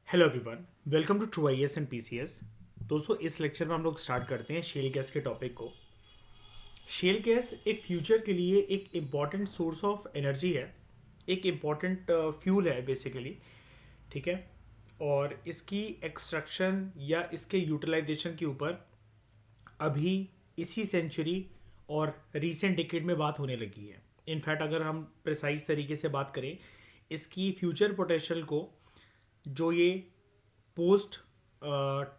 Hello everyone, welcome to true I S and P C S. दोस्तों, इस lecture में हम लोग स्टार्ट करते हैं शेल गैस के टॉपिक को। शेल गैस एक फ्यूचर के लिए एक इम्पॉर्टेंट सोर्स ऑफ एनर्जी है, एक इम्पॉर्टेंट फ्यूल है बेसिकली। ठीक है। और इसकी एक्सट्रैक्शन या इसके यूटिलाइजेशन के ऊपर अभी इसी सेंचुरी और रीसेंट डिकेड में बात होने लगी है। इनफैक्ट अगर हम प्रिसाइज तरीके से बात करें इसकी फ्यूचर पोटेंशियल को, जो ये पोस्ट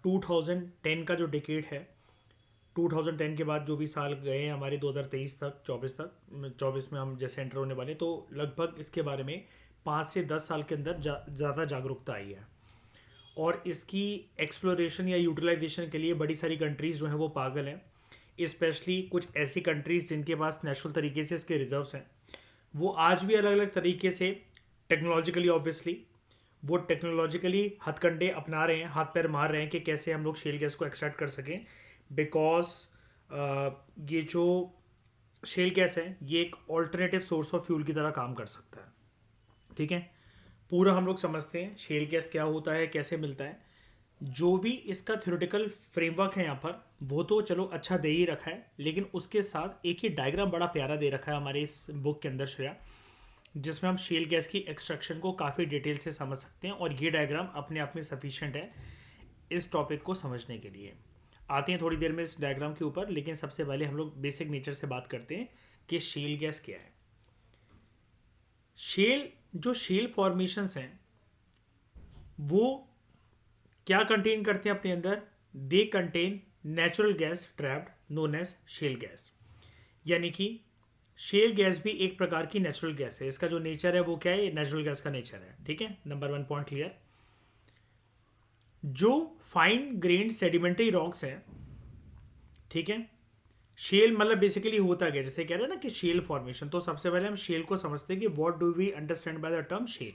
2010 का जो डिकेड है, 2010 के बाद जो भी साल गए हैं हमारे 2023 तक 24 तक, 24 में हम जैसे एंटर होने वाले, तो लगभग इसके बारे में 5 से 10 साल के अंदर ज़्यादा जागरूकता आई है। और इसकी एक्सप्लोरेशन या यूटिलाइजेशन के लिए बड़ी सारी कंट्रीज़ जो हैं वो पागल हैं। स्पेशली कुछ ऐसी कंट्रीज़ जिनके पास नेचुरल तरीके से इसके रिजर्व्स हैं, वो आज भी अलग अलग तरीके से टेक्नोलॉजिकली ऑब्वियसली वो टेक्नोलॉजिकली हथकंडे अपना रहे हैं, हाथ पैर मार रहे हैं कि कैसे हम लोग शेल गैस को एक्सट्रैक्ट कर सकें। बिकॉज ये जो शेल गैस है ये एक ऑल्टरनेटिव सोर्स ऑफ फ्यूल की तरह काम कर सकता है। ठीक है। पूरा हम लोग समझते हैं शेल गैस क्या होता है, कैसे मिलता है। जो भी इसका थ्योरेटिकल फ्रेमवर्क है यहाँ पर वो तो चलो अच्छा दे ही रखा है, लेकिन उसके साथ एक ही डायग्राम बड़ा प्यारा दे रखा है हमारे इस बुक के अंदर श्रेया, जिसमें हम शेल गैस की एक्सट्रैक्शन को काफ़ी डिटेल से समझ सकते हैं। और ये डायग्राम अपने आप में सफिशिएंट है इस टॉपिक को समझने के लिए। आते हैं थोड़ी देर में इस डायग्राम के ऊपर, लेकिन सबसे पहले हम लोग बेसिक नेचर से बात करते हैं कि शेल गैस क्या है। जो शेल फॉर्मेशंस हैं वो क्या कंटेन करते हैं अपने अंदर? They contain natural gas trapped known as shale gas. यानी कि शेल गैस भी एक प्रकार की नेचुरल गैस है। इसका जो नेचर है वो क्या है? नेचुरल गैस का नेचर है। ठीक है, नंबर 1 पॉइंट क्लियर। जो फाइन ग्रेन्ड सेडिमेंट्री रॉक्स हैं, ठीक है, शेल मतलब बेसिकली होता क्या, जैसे कह रहे हैं ना कि शेल फॉर्मेशन, तो सबसे पहले हम शेल को समझते हैं कि what do we understand by the term shale.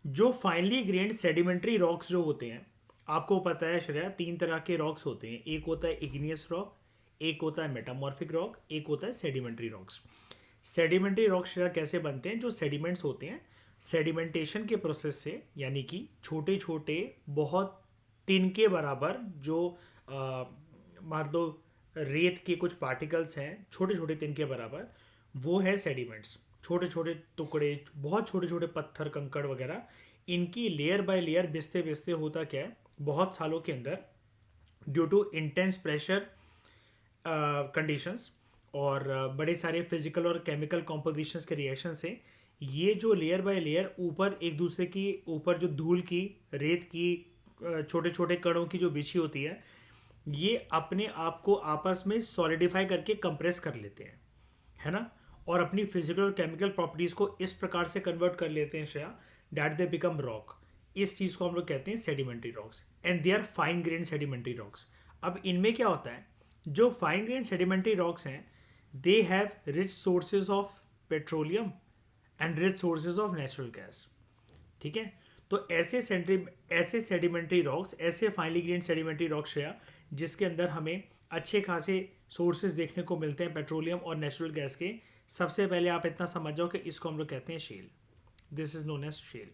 जो फाइनली ग्रेन्ड सेडिमेंट्री रॉक्स जो होते हैं, आपको पता है श्रेया, 3 तरह के रॉक्स होते हैं। एक होता है इग्नियस रॉक, एक होता है मेटामॉर्फिक रॉक, एक होता है sedimentary rocks. Sedimentary rocks Shreya कैसे बनते हैं? जो सेडिमेंट्स होते हैं सेडिमेंटेशन के प्रोसेस से, यानी कि छोटे छोटे बहुत तिनके बराबर जो मान लो रेत के कुछ पार्टिकल्स हैं, छोटे छोटे तिनके बराबर, वो है सेडिमेंट्स। छोटे छोटे टुकड़े, बहुत छोटे छोटे पत्थर कंकड़ वगैरह, इनकी लेयर बाय लेयर बिस्ते बिस्ते होता क्या है, बहुत सालों के अंदर due to intense pressure conditions और बड़े सारे फिजिकल और केमिकल कॉम्पोजिशंस के रिएक्शन से ये जो लेयर बाय लेयर ऊपर एक दूसरे की ऊपर जो धूल की, रेत की छोटे छोटे कणों की जो बिछी होती ये अपने आप को आपस में सॉलिडिफाई करके कंप्रेस कर लेते हैं, है ना। और अपनी फिजिकल और केमिकल प्रॉपर्टीज को इस प्रकार से कन्वर्ट कर लेते हैं Shreya, that they become rock. इस चीज़ को हम लोग कहते हैं sedimentary rocks, and they are fine grain sedimentary rocks. अब इनमें क्या होता है, जो फाइन ग्रेन सेडिमेंट्री रॉक्स हैं they have rich sources of petroleum and rich sources of natural gas. ठीक है। तो ऐसे सेडिमेंट्री रॉक्स, ऐसे फाइनली ग्रेन सेडिमेंट्री रॉक्स है जिसके अंदर हमें अच्छे खासे सोर्सेज देखने को मिलते हैं पेट्रोलियम और नेचुरल गैस के। सबसे पहले आप इतना समझ जाओ कि इसको हम लोग कहते हैं shale. This is known as shale.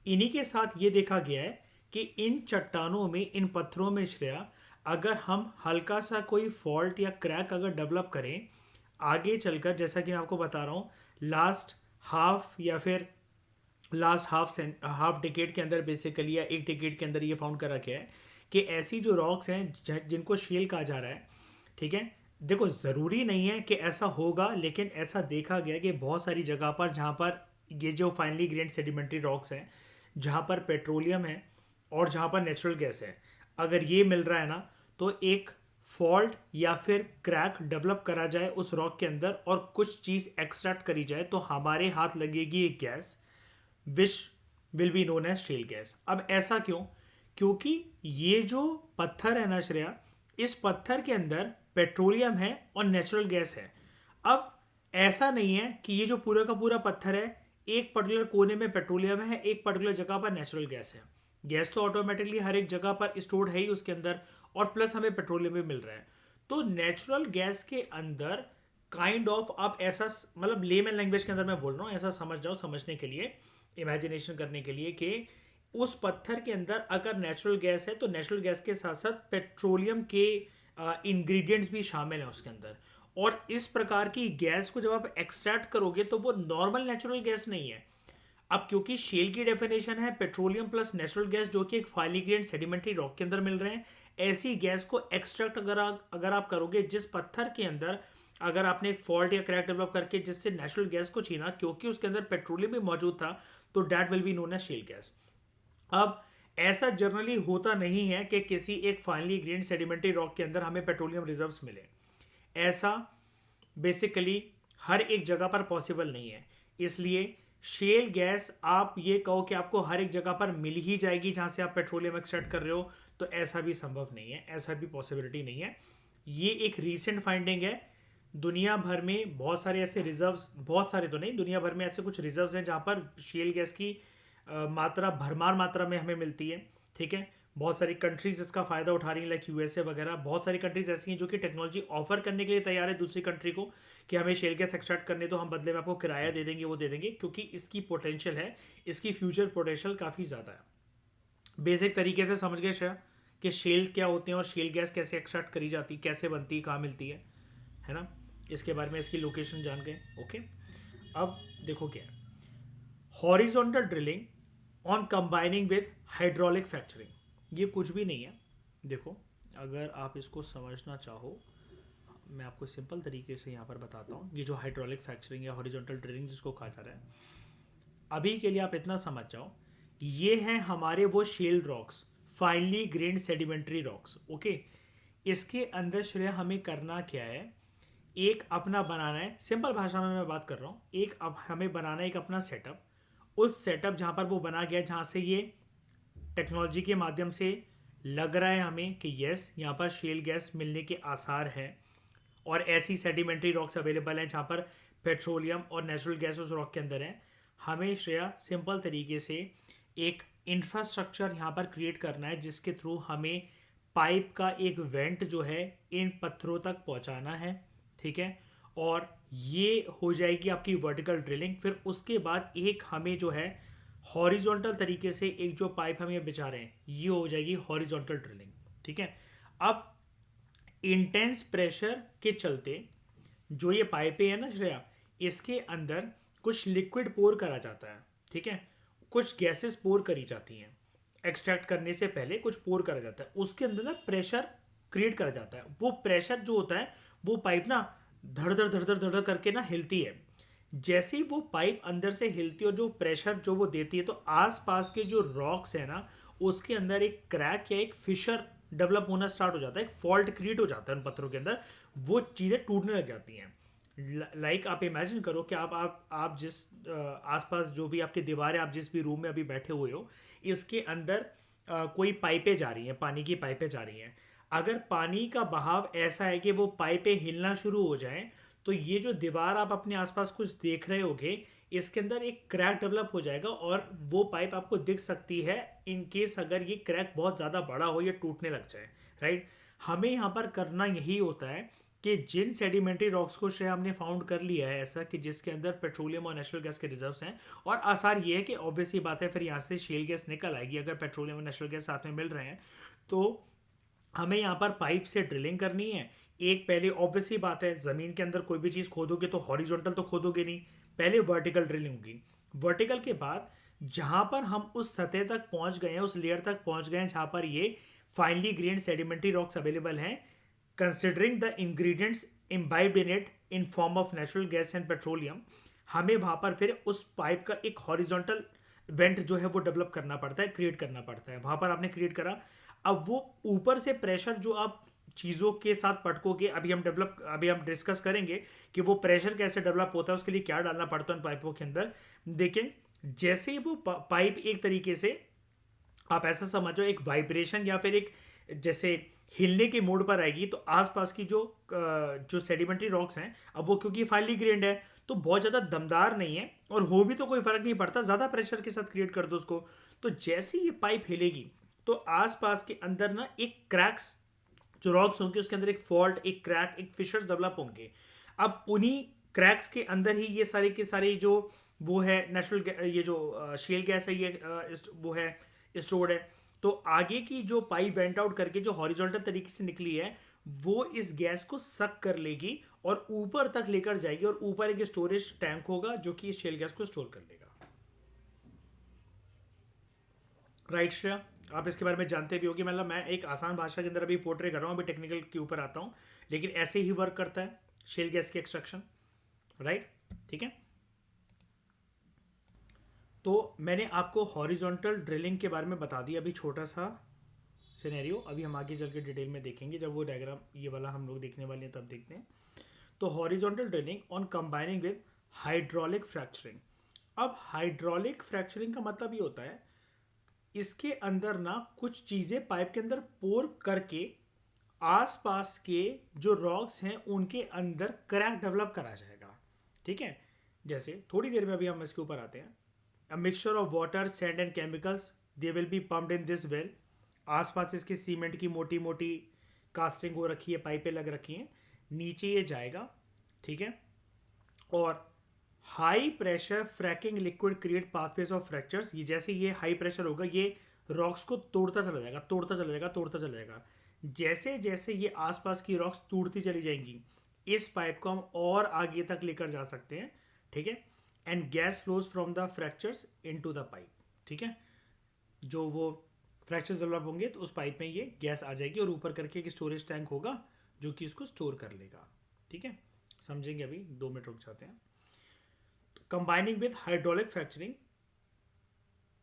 इन्हीं के साथ ये देखा गया है कि इन चट्टानों में, इन पत्थरों में श्रेया, अगर हम हल्का सा कोई फॉल्ट या क्रैक अगर डेवलप करें आगे चलकर, जैसा कि मैं आपको बता रहा हूँ, लास्ट हाफ या फिर लास्ट हाफ डिकेड के अंदर बेसिकली, या एक डिकेड के अंदर ये फाउंड करा गया है कि ऐसी जो रॉक्स हैं जिनको शेल कहा जा रहा है, ठीक है, देखो ज़रूरी नहीं है कि ऐसा होगा, लेकिन ऐसा देखा गया कि बहुत सारी जगह पर जहाँ पर ये जो फाइनली ग्रेन्ड सेडिमेंट्री रॉक्स हैं, जहाँ पर पेट्रोलियम है और जहाँ पर नेचुरल गैस है, अगर ये मिल रहा है ना, तो एक फॉल्ट या फिर क्रैक डेवलप करा जाए उस रॉक के अंदर और कुछ चीज़ एक्सट्रैक्ट करी जाए, तो हमारे हाथ लगेगी एक gas which will be known as shale gas. अब ऐसा क्यों? क्योंकि ये जो पत्थर है ना श्रेया, इस पत्थर के अंदर पेट्रोलियम है और नेचुरल गैस है। अब ऐसा नहीं है कि ये जो पूरा का पूरा पत्थर है, एक पर्टिकुलर कोने में पेट्रोलियम है, एक पर्टिकुलर जगह पर नेचुरल गैस है। गैस तो ऑटोमेटिकली हर एक जगह पर स्टोर्ड है ही उसके अंदर, और प्लस हमें पेट्रोलियम भी मिल रहा है। तो नेचुरल गैस के अंदर काइंड ऑफ, आप ऐसा मतलब लेमन लैंग्वेज के अंदर मैं बोल रहा हूँ, ऐसा समझ जाओ समझने के लिए, इमेजिनेशन करने के लिए, कि उस पत्थर के अंदर अगर नेचुरल गैस है तो नेचुरल गैस के साथ साथ पेट्रोलियम के इंग्रेडिएंट्स भी शामिल हैं उसके अंदर। और इस प्रकार की गैस को जब आप एक्सट्रैक्ट करोगे तो वो नॉर्मल नेचुरल गैस नहीं है। अब क्योंकि शेल की डेफिनेशन है पेट्रोलियम प्लस नेचुरल गैस जो कि एक फाइनली ग्रेन्ड सेडिमेंट्री रॉक के अंदर मिल रहे हैं, ऐसी गैस को एक्सट्रैक्ट अगर आप करोगे जिस पत्थर के अंदर अगर आपने एक फॉल्ट या क्रैक डेवलप करके जिससे नेचुरल गैस को छीना क्योंकि उसके अंदर पेट्रोलियम भी मौजूद था, तो that will be known as shale gas. अब ऐसा जनरली होता नहीं है कि किसी एक फाइनली ग्रेन्ड सेडिमेंट्री रॉक के अंदर हमें पेट्रोलियम रिजर्व्स मिले। ऐसा बेसिकली हर एक जगह पर पॉसिबल नहीं है। इसलिए शेल गैस आप ये कहो कि आपको हर एक जगह पर मिल ही जाएगी जहां से आप पेट्रोलियम एक्सट्रैक्ट कर रहे हो, तो ऐसा भी संभव नहीं है, ऐसा भी पॉसिबिलिटी नहीं है। ये एक रीसेंट फाइंडिंग है। दुनिया भर में बहुत सारे ऐसे रिजर्व्स, बहुत सारे तो नहीं, दुनिया भर में ऐसे कुछ रिजर्व्स हैं जहां पर शेल गैस की मात्रा भरमार मात्रा में हमें मिलती है। ठीक है, बहुत सारी कंट्रीज इसका फायदा उठा रही हैं, लाइक यूएसए वगैरह। बहुत सारी कंट्रीज ऐसी हैं जो कि टेक्नोलॉजी ऑफर करने के लिए तैयार है दूसरी कंट्री को कि हमें शेल गैस एक्सट्रैक्ट करने तो हम बदले में आपको किराया दे देंगे, वो दे देंगे, क्योंकि इसकी पोटेंशियल है, इसकी फ्यूचर पोटेंशियल काफ़ी ज़्यादा है। बेसिक तरीके से समझ गए शायद कि शेल क्या होते हैं और शेल गैस कैसे एक्सट्रैक्ट करी जाती है, कैसे बनती है, कहाँ मिलती है ना। इसके बारे में इसकी लोकेशन जान गए। ओके, अब देखो क्या है horizontal drilling on combining with hydraulic fracturing. ये कुछ भी नहीं है। देखो, अगर आप इसको समझना चाहो, मैं आपको सिंपल तरीके से यहाँ पर बताता हूँ। ये जो हाइड्रोलिक फ्रैक्चरिंग या हॉरिजॉन्टल ड्रिलिंग जिसको कहा जा रहा है, अभी के लिए आप इतना समझ जाओ, ये हैं हमारे वो shale rocks, finely grained sedimentary rocks. Okay, इसके अंदर श्रेय हमें करना क्या है, एक अपना बनाना है, सिंपल भाषा में मैं बात कर रहा हूँ, एक अब हमें बनाना है एक अपना सेटअप। उस सेटअप जहाँ पर वो बना गया, जहाँ से ये टेक्नोलॉजी के माध्यम से लग रहा है हमें कि यस यहाँ पर शेल गैस मिलने के आसार हैं और ऐसी सेडिमेंट्री रॉक्स अवेलेबल हैं जहाँ पर पेट्रोलियम और नेचुरल गैस उस रॉक के अंदर है। हमें श्रेया सिंपल तरीके से एक इंफ्रास्ट्रक्चर यहाँ पर क्रिएट करना है जिसके थ्रू हमें पाइप का एक वेंट जो है इन पत्थरों तक पहुँचाना है। ठीक है, और ये हो जाएगी आपकी वर्टिकल ड्रिलिंग। फिर उसके बाद एक हमें जो है हॉरिजॉन्टल तरीके से एक जो पाइप हम ये बिछा रहे हैं, ये हो जाएगी हॉरिजॉन्टल ड्रिलिंग। ठीक है, अब इंटेंस प्रेशर के चलते जो ये पाइपें है ना श्रेया, इसके अंदर कुछ लिक्विड पोर करा जाता है। ठीक है, कुछ गैसेस पोर करी जाती हैं, एक्सट्रैक्ट करने से पहले कुछ पोर करा जाता है, उसके अंदर ना प्रेशर क्रिएट करा जाता है। वो प्रेशर जो होता है, वो पाइप ना धड़ धड़ धड़ धड़ धड़ करके ना हिलती है। जैसे ही वो पाइप अंदर से हिलती है और जो प्रेशर जो वो देती है, तो आसपास के जो रॉक्स है ना, उसके अंदर एक क्रैक या एक फिशर डेवलप होना स्टार्ट हो जाता है, एक फॉल्ट क्रिएट हो जाता है उन पत्थरों के अंदर, वो चीज़ें टूटने लग जाती हैं। लाइक आप इमेजिन करो कि आप जिस आसपास जो भी आपकी दीवार है, आप जिस भी रूम में अभी बैठे हुए हो, इसके अंदर कोई पाइपें जा रही हैं, पानी की पाइपें जा रही हैं। अगर पानी का बहाव ऐसा है कि वो पाइपें हिलना शुरू हो जाएं, तो ये जो दीवार आप अपने आसपास कुछ देख रहे होगे, इसके अंदर एक क्रैक डेवलप हो जाएगा और वो पाइप आपको दिख सकती है इन केस अगर ये क्रैक बहुत ज़्यादा बड़ा हो या टूटने लग जाए। राइट, हमें यहाँ पर करना यही होता है कि जिन सेडिमेंट्री रॉक्स को श्रेय हमने फाउंड कर लिया है ऐसा कि जिसके अंदर पेट्रोलियम और नेचुरल गैस के रिजर्व्स हैं, और आसार ये है कि ऑब्वियस ही बात है फिर यहाँ से शेल गैस निकल आएगी अगर पेट्रोलियम और नेचुरल गैस साथ में मिल रहे हैं, तो हमें यहाँ पर पाइप से ड्रिलिंग करनी है। एक पहले ऑब्वियस ही बात है, ज़मीन के अंदर कोई भी चीज़ खोदोगे तो हॉरिजॉन्टल तो खोदोगे नहीं, पहले वर्टिकल ड्रिलिंग होगी। वर्टिकल के बाद जहाँ पर हम उस सतह तक पहुँच गए हैं, उस लेयर तक पहुँच गए हैं जहाँ पर ये finely grained sedimentary rocks available हैं, considering the ingredients imbibed in it in form of natural gas and petroleum, हमें वहाँ पर फिर उस पाइप का एक हॉरिजॉन्टल वेंट जो है वो डेवलप करना पड़ता है, क्रिएट करना पड़ता है। वहाँ पर आपने क्रिएट करा, अब वो ऊपर से प्रेशर जो आप चीज़ों के साथ पटकोगे, अभी हम डिस्कस करेंगे कि वो प्रेशर कैसे डेवलप होता है, उसके लिए क्या डालना पड़ता है उन पाइपों के अंदर। देखें, जैसे ही वो पाइप एक तरीके से आप ऐसा समझो एक वाइब्रेशन या फिर एक जैसे हिलने के मोड पर आएगी, तो आसपास की जो सेडिमेंट्री रॉक्स हैं, अब वो क्योंकि फाइनली ग्रेन्ड है तो बहुत ज़्यादा दमदार नहीं है, और हो भी तो कोई फर्क नहीं पड़ता, ज़्यादा प्रेशर के साथ क्रिएट कर दो उसको। तो जैसे ही ये पाइप हिलेगी तो आसपास के अंदर ना एक क्रैक्स जो रॉक्स होंगे उसके अंदर एक फॉल्ट, एक क्रैक, एक फिशर डेवलप होंगे। अब उन्हीं क्रैक्स के अंदर ही ये सारे के सारे जो वो है नेचुरल ये जो शेल गैस है, ये वो है स्टोर्ड है। तो आगे की जो पाइप वेंट आउट करके जो हॉरिजॉन्टल तरीके से निकली है वो इस गैस को सक कर लेगी और ऊपर तक लेकर जाएगी, और ऊपर एक स्टोरेज टैंक होगा जो कि इस शेल गैस को स्टोर कर लेगा। राइट श्रेया, आप इसके बारे में जानते भी होगी। मतलब मैं एक आसान भाषा के अंदर अभी पोर्ट्रे कर रहा हूँ, अभी टेक्निकल के ऊपर आता हूँ, लेकिन ऐसे ही वर्क करता है शेल गैस की एक्सट्रैक्शन। राइट, ठीक है। तो मैंने आपको हॉरिजॉन्टल ड्रिलिंग के बारे में बता दिया, अभी छोटा सा सिनेरियो, अभी हम आगे चल के डिटेल में देखेंगे, जब वो डायग्राम ये वाला हम लोग देखने वाले हैं तब देखते हैं। तो horizontal drilling on combining with hydraulic fracturing. अब हाइड्रोलिक फ्रैक्चरिंग का मतलब ये होता है इसके अंदर ना कुछ चीज़ें पाइप के अंदर पोर करके आसपास के जो रॉक्स हैं उनके अंदर क्रैक डेवलप करा जाएगा। ठीक है, जैसे थोड़ी देर में अभी हम इसके ऊपर आते हैं। A mixture of water, sand and chemicals, they will be pumped in this well. आसपास इसके सीमेंट की मोटी मोटी कास्टिंग हो रखी है, पाइपें लग रखी हैं, नीचे ये जाएगा। ठीक है, और high pressure fracking liquid create pathways of fractures. ये जैसे ये हाई प्रेशर होगा ये रॉक्स को तोड़ता चला जाएगा, तोड़ता चला जाएगा, तोड़ता चला जाएगा। जैसे जैसे ये आसपास की रॉक्स टूटती चली जाएंगी इस पाइप को हम और आगे तक लेकर जा सकते हैं। ठीक है, and gas flows from the fractures into the pipe. ठीक है, जो वो फ्रैक्चर्स डेवलप होंगे तो उस पाइप में ये गैस आ जाएगी और ऊपर करके एक स्टोरेज टैंक होगा जो कि इसको स्टोर कर लेगा। ठीक है, समझेंगे, अभी 2 मिनट रुक जाते हैं। Combining with hydraulic fracturing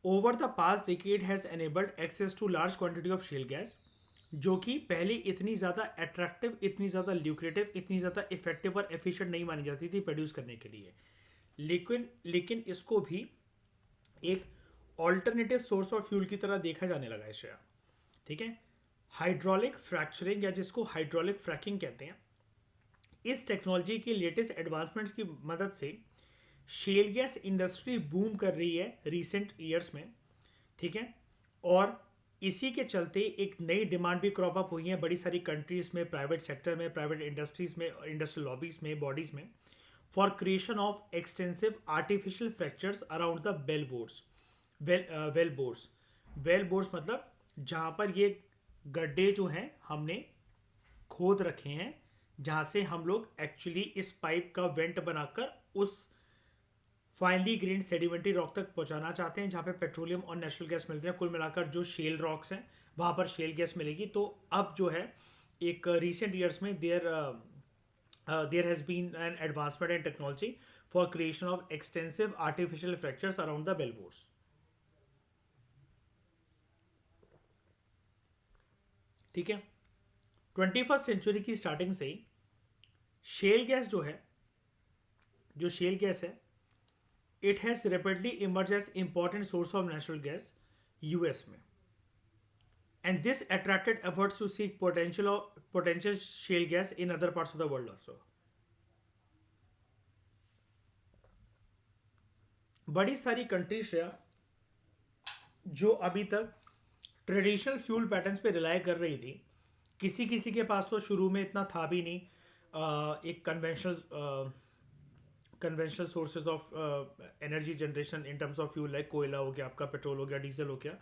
over the past decade has enabled access to large quantity of shale gas, जो कि पहले इतनी ज़्यादा अट्रैक्टिव, इतनी ज़्यादा ल्यूक्रेटिव, इतनी ज़्यादा इफेक्टिव और एफिशिएंट नहीं मानी जाती थी प्रोड्यूस करने के लिए। लेकिन इसको भी एक ऑल्टरनेटिव सोर्स ऑफ फ्यूल की तरह देखा जाने लगा है श्रेया। ठीक है, हाइड्रोलिक फ्रैक्चरिंग या जिसको हाइड्रोलिक फ्रैकिंग कहते हैं, इस टेक्नोलॉजी की लेटेस्ट एडवांसमेंट्स की मदद से शेल गैस इंडस्ट्री बूम कर रही है रिसेंट ईयर्स में। ठीक है, और इसी के चलते एक नई डिमांड भी क्रॉप अप हुई है बड़ी सारी कंट्रीज में, प्राइवेट सेक्टर में, प्राइवेट इंडस्ट्रीज में, इंडस्ट्रियल लॉबीज में, बॉडीज में, for creation of extensive artificial fractures around the bell bores. Well bores. Well bores मतलब जहाँ पर ये गड्ढे जो हैं हमने खोद रखे हैं, जहाँ से हम लोग एक्चुअली इस पाइप का वेंट बनाकर उस फाइनली ग्रेन्ड सेडिमेंट्री रॉक तक पहुँचाना चाहते हैं, जहाँ पे पेट्रोलियम और नेचुरल गैस मिल रहे हैं। कुल मिलाकर जो शेल रॉक्स हैं वहाँ पर शेल गैस मिलेगी। तो अब जो है एक रिसेंट ईयर्स में there has been an advancement in technology for creation of extensive artificial fractures around the bell bores. ठीक है, 21st सेंचुरी की स्टार्टिंग से ही शेल गैस जो है, जो शेल गैस है, it has rapidly emerge as important source of natural gas US में, and this attracted efforts to seek potential shale gas in other parts of the world also. बड़ी सारी countries जो अभी तक ट्रेडिशनल फ्यूल पैटर्न्स पे rely कर रही थी, किसी किसी के पास तो शुरू में इतना था भी नहीं, एक conventional sources of energy generation in terms of fuel, like कोयला हो गया, आपका पेट्रोल हो गया, डीजल हो गया,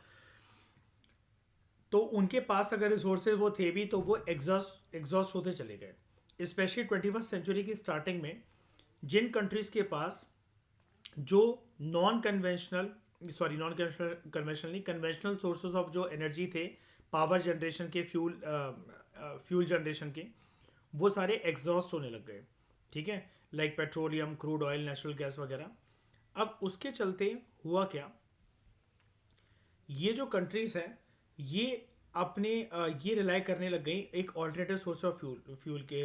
तो उनके पास अगर रिसोर्सेज वो थे भी तो वो एग्जॉस्ट होते चले गए। स्पेशली 21st सेंचुरी की स्टार्टिंग में जिन कंट्रीज के पास जो कन्वेंशनल सोर्सेज ऑफ जो एनर्जी थे, पावर जनरेशन के, फ्यूल जनरेशन के, वो सारे एग्जॉस्ट होने लग गए। ठीक है, like petroleum, crude oil, natural gas वगैरह। अब उसके चलते हुआ क्या, ये जो कंट्रीज हैं ये अपने ये रिलाई करने लग गई एक ऑल्टरनेटिव सोर्स ऑफ फ्यूल के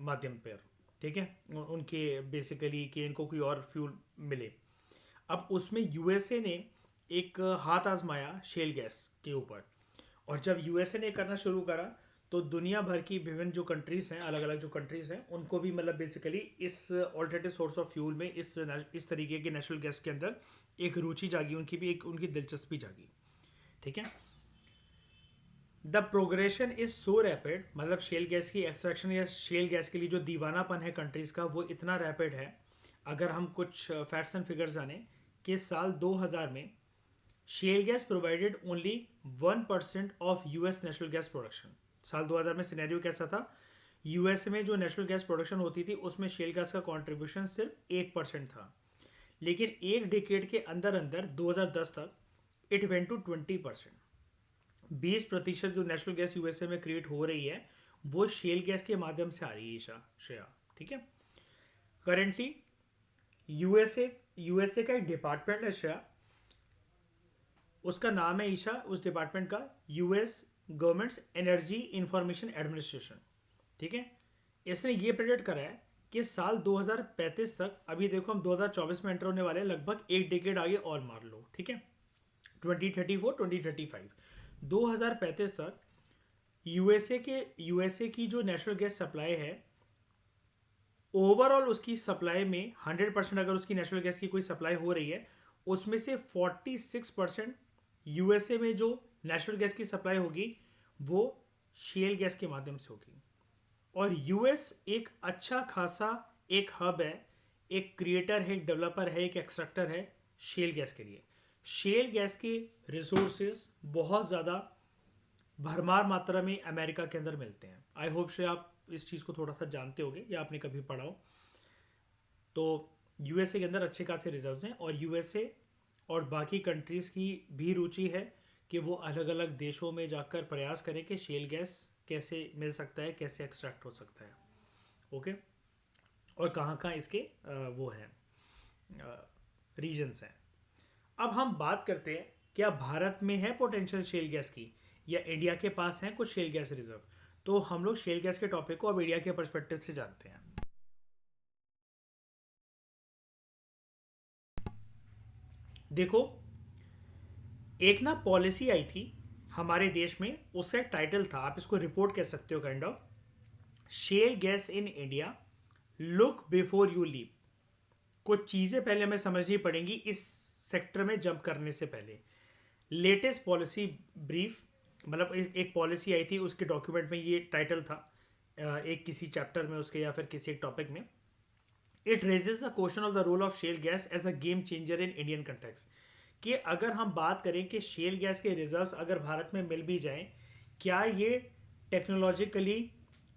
माध्यम पर। ठीक है, उनके बेसिकली कि इनको कोई और फ्यूल मिले। अब उसमें यूएसए ने एक हाथ आजमाया शेल गैस के ऊपर, और जब यूएसए ने करना शुरू करा तो दुनिया भर की विभिन्न जो कंट्रीज हैं, अलग अलग जो कंट्रीज हैं, उनको भी मतलब बेसिकली इस ऑल्टरनेटिव सोर्स ऑफ फ्यूल में, इस तरीके के नेचुरल गैस के अंदर एक रुचि जागी, उनकी भी एक उनकी दिलचस्पी जागी। ठीक है, the progression is so rapid, मतलब शेल गैस की एक्सट्रैक्शन या शेल गैस के लिए जो दीवानापन है कंट्रीज का वो इतना रैपिड है। अगर हम कुछ फैक्ट्स एंड फिगर्स जाने कि साल 2000 में shell gas provided only 1% of US natural gas production. साल 2000 में सिनेरियो कैसा था? यूएस में जो नेचुरल गैस प्रोडक्शन होती थी उसमें शेल गैस का कंट्रीब्यूशन सिर्फ 1% था, लेकिन एक डिकेड के अंदर अंदर 2010 तक इट वेंट टू 20%। 20% जो नेचुरल गैस यूएसए में क्रिएट हो रही है वो शेल गैस के माध्यम से आ रही है। ईशा श्रेया, ठीक है। करेंटली यूएसए यूएसए का एक डिपार्टमेंट है श्रेया, उसका नाम है ईशा, उस डिपार्टमेंट का US governments energy information administration, ठीक है। इसने ये प्रेडिक्ट करा है कि साल 2035 तक, अभी देखो हम 2024 में एंटर होने वाले हैं, लगभग एक डिकेड आगे और मार लो, ठीक है। 2034 2035 2035 तक यूएसए की जो नेचुरल गैस सप्लाई है, ओवरऑल उसकी सप्लाई में 100% अगर उसकी नेचुरल गैस की कोई सप्लाई हो रही है, उसमें से 46% यूएसए में जो नेचुरल गैस की सप्लाई होगी वो शेल गैस के माध्यम से होगी। और यूएस एक अच्छा खासा एक हब है, एक क्रिएटर है, एक डेवलपर है, एक एक्सट्रैक्टर है शेल गैस के लिए। शेल गैस के रिसोर्सेज बहुत ज़्यादा भरमार मात्रा में अमेरिका के अंदर मिलते हैं। आई होप से आप इस चीज़ को थोड़ा सा जानते होंगे या आपने कभी पढ़ा हो। तो यूएसए के अंदर अच्छे खासे रिजर्व्स हैं, और यूएसए और बाकी कंट्रीज़ की भी रुचि है कि वो अलग अलग देशों में जाकर प्रयास करें कि शेल गैस कैसे मिल सकता है, कैसे एक्सट्रैक्ट हो सकता है, ओके। और कहाँ कहाँ इसके वो हैं रीजन्स हैं। अब हम बात करते हैं क्या भारत में है पोटेंशियल शेल गैस की, या इंडिया के पास है कुछ शेल गैस रिजर्व। तो हम लोग शेल गैस के टॉपिक को अब इंडिया के पर्सपेक्टिव से जानते हैं। देखो, एक ना पॉलिसी आई थी हमारे देश में, उसका एक टाइटल था, आप इसको रिपोर्ट कह सकते हो kind of, shale gas in India, look before you leave. कुछ चीज़ें पहले हमें समझनी पड़ेंगी इस सेक्टर में जंप करने से पहले। लेटेस्ट पॉलिसी ब्रीफ, मतलब एक पॉलिसी आई थी, उसके डॉक्यूमेंट में ये टाइटल था, एक किसी चैप्टर में उसके या फिर किसी एक टॉपिक में, it raises the question of the role of shale gas as a game changer in Indian context. कि अगर हम बात करें कि शेल गैस के रिजर्व्स अगर भारत में मिल भी जाएं, क्या ये टेक्नोलॉजिकली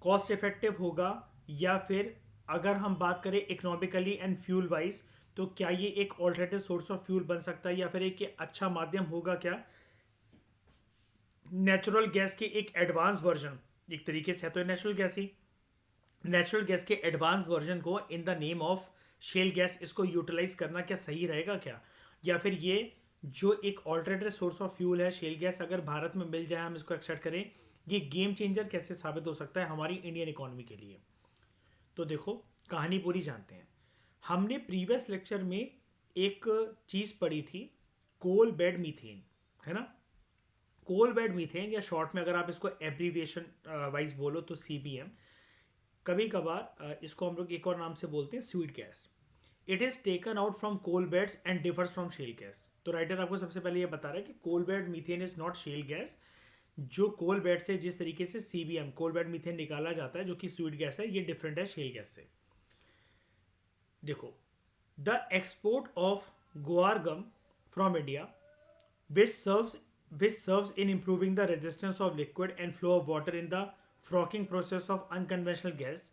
कॉस्ट इफेक्टिव होगा, या फिर अगर हम बात करें इकोनॉमिकली एंड फ्यूल वाइज, तो क्या ये एक ऑल्टरनेटिव सोर्स ऑफ फ्यूल बन सकता है, या फिर एक अच्छा माध्यम होगा क्या नेचुरल गैस के एक एडवांस वर्जन, एक तरीके से है तो नेचुरल गैस ही, नेचुरल गैस के एडवांस वर्जन को in the name of shale gas इसको यूटिलाइज करना क्या सही रहेगा क्या, या फिर ये जो एक ऑल्टरनेटिव सोर्स ऑफ फ्यूल है शेल गैस, अगर भारत में मिल जाए, हम इसको एक्सेप्ट करें, ये गेम चेंजर कैसे साबित हो सकता है हमारी इंडियन इकोनॉमी के लिए। तो देखो, कहानी पूरी जानते हैं। हमने प्रीवियस लेक्चर में एक चीज़ पढ़ी थी, कोल बेड मीथेन, है ना। कोल बेड मीथेन, या शॉर्ट में अगर आप इसको एब्रीविएशन वाइज बोलो तो सीबीएम, कभी कभार इसको हम लोग एक और नाम से बोलते हैं sweet gas. It is taken out from coal beds and differs from shale gas. तो राइटर आपको सबसे पहले ये बता रहा है कि coal bed methane is not shale gas. जो कोल बेड से जिस तरीके से सीबीएम कोल बेड मीथेन निकाला जाता है जो कि स्वीट गैस है, ये डिफरेंट है शेल गैस से। देखो, the export of guar gum from India which serves which serves in improving the resistance of liquid and flow of water in the fracking process of unconventional gas,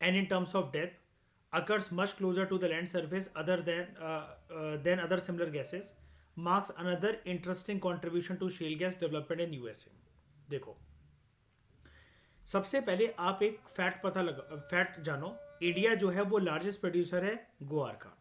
and in terms of depth occurs much closer to the land surface other than other similar gases, marks another interesting contribution to shale gas development in USA। देखो, सबसे पहले आप एक fact जानो, India जो है वो largest producer है गुआर का,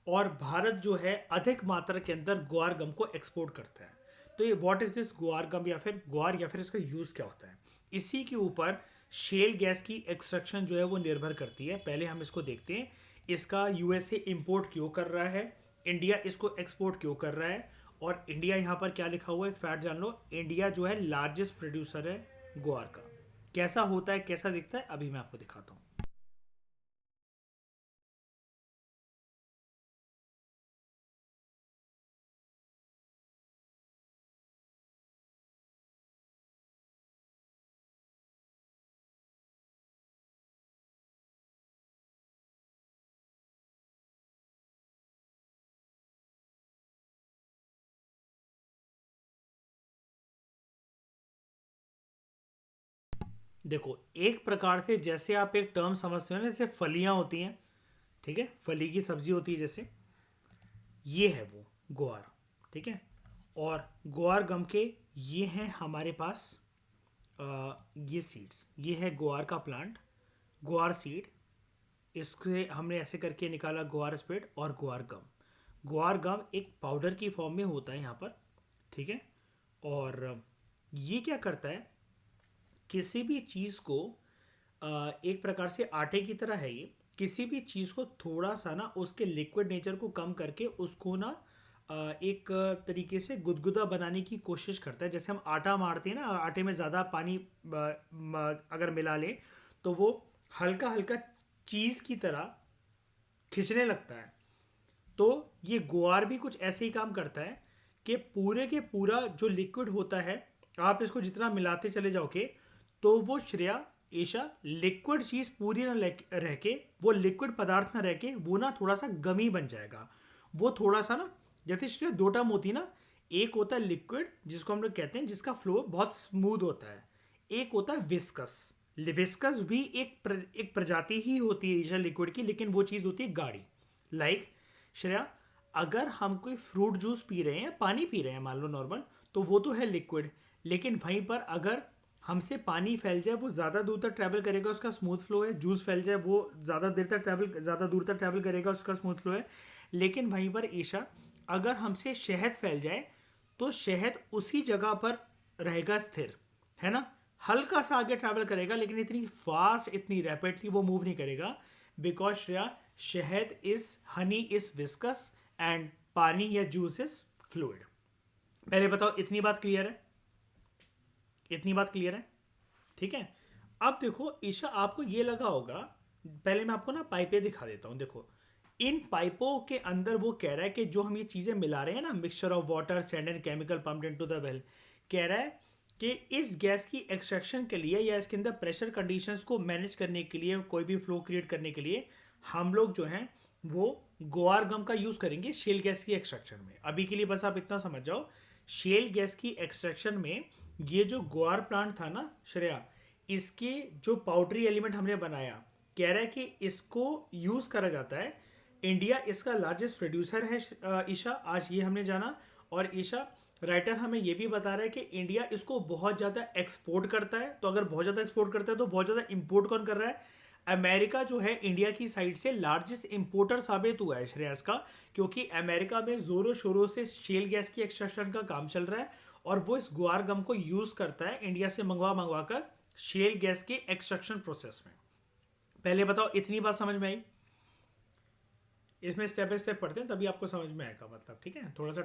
और भारत जो है अधिक मात्रा के अंदर गुआर गम को एक्सपोर्ट करता है। तो ये व्हाट इज दिस गुआर गम, या फिर गुआर, या फिर इसका यूज़ क्या होता है, इसी के ऊपर शेल गैस की एक्सट्रैक्शन जो है वो निर्भर करती है। पहले हम इसको देखते हैं, इसका यूएसए इंपोर्ट क्यों कर रहा है, इंडिया इसको एक्सपोर्ट क्यों कर रहा है, और इंडिया यहाँ पर क्या लिखा हुआ है, एक फैक्ट जान लो, इंडिया जो है लार्जेस्ट प्रोड्यूसर है गुआर का। कैसा होता है, कैसा दिखता है, अभी मैं आपको दिखाता हूँ। देखो, एक प्रकार से जैसे आप एक टर्म समझते हो ना, जैसे फलियां होती हैं, ठीक है, फली की सब्जी होती है जैसे, ये है वो ग्वार, ठीक है। और ग्वार गम के ये हैं हमारे पास ये सीड्स, ये है ग्वार का प्लांट, ग्वार सीड, इसके हमने ऐसे करके निकाला ग्वार स्प्रेड और ग्वार गम। ग्वार गम एक पाउडर की फॉर्म में होता है यहाँ पर, ठीक है। और ये क्या करता है, किसी भी चीज़ को एक प्रकार से आटे की तरह है ये, किसी भी चीज़ को थोड़ा सा ना उसके लिक्विड नेचर को कम करके उसको ना एक तरीके से गुदगुदा बनाने की कोशिश करता है। जैसे हम आटा मारते हैं ना, आटे में ज़्यादा पानी अगर मिला लें तो वो हल्का हल्का चीज़ की तरह खिंचने लगता है। तो ये गुआर भी कुछ ऐसे ही काम करता है कि पूरे के पूरा जो लिक्विड होता है, आप इसको जितना मिलाते चले जाओगे तो वो श्रेया ईशा लिक्विड चीज़ पूरी ना रह के, वो लिक्विड पदार्थ ना रह के वो ना थोड़ा सा गमी बन जाएगा। वो थोड़ा सा ना, जैसे श्रेया दो टर्म होती है ना, एक होता है लिक्विड जिसको हम लोग कहते हैं जिसका फ्लो बहुत स्मूथ होता है, एक होता है विस्कस। विस्कस भी एक प्रजाति ही होती है ईशा लिक्विड की, लेकिन वो चीज़ होती है गाढ़ी। लाइक श्रेया, अगर हम कोई फ्रूट जूस पी रहे हैं, पानी पी रहे हैं मान लो नॉर्मल, तो वो तो है लिक्विड, लेकिन वहीं पर अगर हमसे पानी फैल जाए, वो ज़्यादा दूर तक ट्रैवल करेगा, उसका स्मूथ फ्लो है। जूस फैल जाए, वो ज़्यादा दूर तक ट्रैवल करेगा, उसका स्मूथ फ्लो है। लेकिन वहीं पर ईशा, अगर हमसे शहद फैल जाए तो शहद उसी जगह पर रहेगा स्थिर, है ना, हल्का सा आगे ट्रैवल करेगा, लेकिन इतनी फास्ट, इतनी रैपिडली वो मूव नहीं करेगा। बिकॉज श्रेया, शहद is honey is viscous and पानी या जूस इज फ्लूइड। पहले बताओ, इतनी बात क्लियर है? इतनी बात क्लियर है, ठीक है। अब देखो ईशा, आपको ये लगा होगा, पहले मैं आपको ना पाइपें दिखा देता हूँ। देखो, इन पाइपों के अंदर वो कह रहा है कि जो हम ये चीज़ें मिला रहे हैं ना, mixture of water sand and chemical pumped into the well, कह रहा है कि इस गैस की एक्सट्रैक्शन के लिए या इसके अंदर प्रेशर कंडीशंस को मैनेज करने के लिए, कोई भी फ्लो क्रिएट करने के लिए, हम लोग जो हैं वो गोआर गम का यूज़ करेंगे शेल गैस की एक्सट्रैक्शन में। अभी के लिए बस आप इतना समझ जाओ, शेल गैस की एक्सट्रैक्शन में ये जो गोआर प्लांट था ना श्रेया, इसके जो पाउडरी एलिमेंट हमने बनाया, कह रहा है कि इसको यूज़ करा जाता है। इंडिया इसका लार्जेस्ट प्रोड्यूसर है ईशा, आज ये हमने जाना। और ईशा, राइटर हमें ये भी बता रहा है कि इंडिया इसको बहुत ज़्यादा एक्सपोर्ट करता है। तो अगर बहुत ज़्यादा एक्सपोर्ट करता है तो बहुत ज़्यादा इंपोर्ट कौन कर रहा है? अमेरिका जो है इंडिया की साइड से लार्जेस्ट इंपोर्टर साबित हुआ है श्रेयस का, क्योंकि अमेरिका में जोरों शोरों से शेल गैस की एक्सट्रैक्शन का काम चल रहा है और वो इस गुआर गम को यूज़ करता है इंडिया से मंगवा मंगवा कर शेल गैस के एक्सट्रैक्शन प्रोसेस में। पहले बताओ, इतनी बात समझ में आई? इसमें स्टेप बाय स्टेप पढ़ते हैं तभी आपको समझ में आएगा, मतलब ठीक है। थोड़ा सा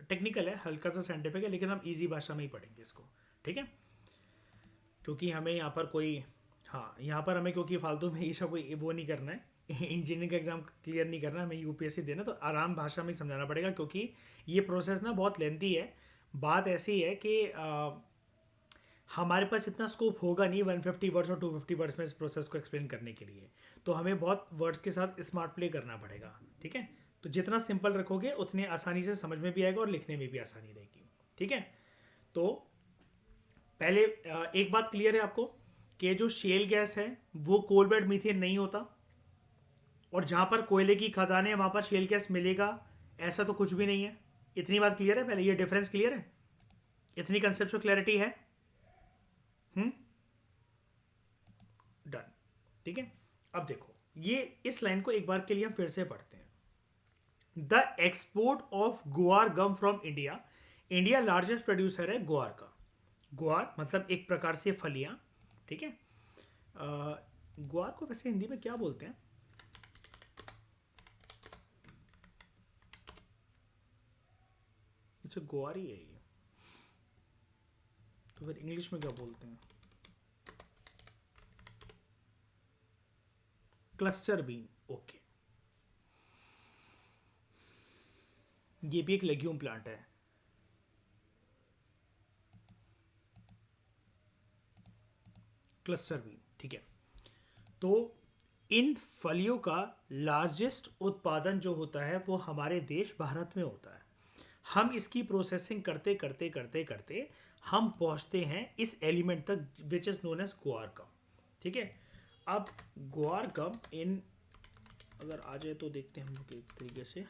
टेक्निकल है, हल्का सा साइंटिफिक है, लेकिन हम इजी भाषा में ही पढ़ेंगे इसको, ठीक है। क्योंकि हमें यहाँ पर कोई, हाँ यहाँ पर हमें क्योंकि फालतू में ईशा कोई वो नहीं करना है, इंजीनियरिंग का एग्जाम क्लियर नहीं करना, हमें यूपीएससी देना, तो आराम भाषा में ही समझाना पड़ेगा, क्योंकि ये प्रोसेस ना बहुत लेंथी है। बात ऐसी है कि हमारे पास इतना स्कोप होगा नहीं 150 वर्ड्स और 250 वर्ड्स में इस प्रोसेस को एक्सप्लेन करने के लिए, तो हमें बहुत वर्ड्स के साथ स्मार्ट प्ले करना पड़ेगा, ठीक है। तो जितना सिंपल रखोगे उतने आसानी से समझ में भी आएगा और लिखने में भी आसानी रहेगी, ठीक है। तो पहले एक बात क्लियर है आपको कि जो शेल गैस है वो कोल बेड मीथेन नहीं होता, और जहाँ पर कोयले की खदानें हैं वहाँ पर शेल गैस मिलेगा, ऐसा तो कुछ भी नहीं है। इतनी बात क्लियर है? पहले ये डिफरेंस क्लियर है? इतनी कंसेप्चुअल क्लैरिटी है? डन, ठीक है। अब देखो, ये इस लाइन को एक बार के लिए हम फिर से पढ़ते हैं। The export of guar gum from India, India largest producer है गुआर का। गुआर मतलब एक प्रकार से फलियां, ठीक है। गुआर को वैसे हिंदी में क्या बोलते हैं? अच्छा, गुआर ही है ये, तो फिर इंग्लिश में क्या बोलते हैं? Cluster bean, okay. ये भी एक लेग्यूम प्लांट है। क्लस्टर बीन, ठीक है। तो इन फलियों का लार्जेस्ट उत्पादन जो होता है वो हमारे देश भारत में होता है। हम इसकी प्रोसेसिंग करते करते करते करते हम पहुंचते हैं इस एलिमेंट तक विच इज नोन एज गुआर गम। ठीक है, अब गुआर गम इन अगर आ जाए तो देखते हैं हम लोग एक तरीके से।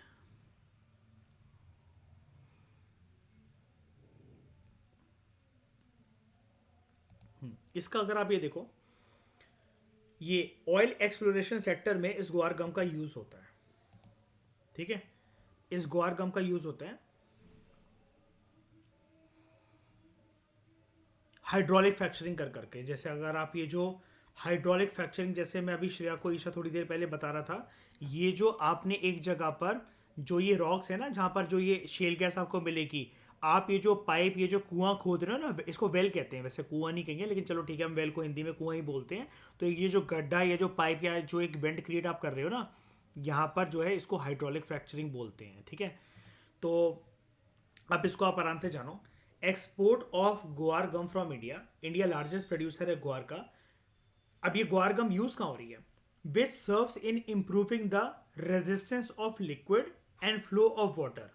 इसका अगर आप ये देखो, ये ऑयल एक्सप्लोरेशन सेक्टर में इस गुआर गम का यूज होता है। ठीक है, इस गुआर गम का यूज होता है हाइड्रोलिक फ्रैक्चरिंग कर करके। जैसे अगर आप ये जो हाइड्रोलिक फ्रैक्चरिंग, जैसे मैं अभी श्रेया को ईशा थोड़ी देर पहले बता रहा था, ये जो आपने एक जगह पर जो ये रॉक्स है ना जहाँ पर जो ये शेल गैस आपको मिलेगी, आप ये जो पाइप, ये जो कुआं खोद रहे हो ना, इसको वेल कहते हैं। वैसे कुआं नहीं कहेंगे, लेकिन चलो ठीक है, हम वेल को हिंदी में कुआं ही बोलते हैं। तो ये जो गड्ढा, ये जो पाइप या जो एक वेंट क्रिएट आप कर रहे हो ना, यहाँ पर जो है इसको हाइड्रोलिक फ्रैक्चरिंग बोलते हैं। ठीक है, तो अब इसको आप आराम से जानो। Export of guar gum from India, India largest producer है गुआर का। अब ये गुआर गम यूज कहाँ हो रही है? Which serves in improving the resistance of liquid and flow of water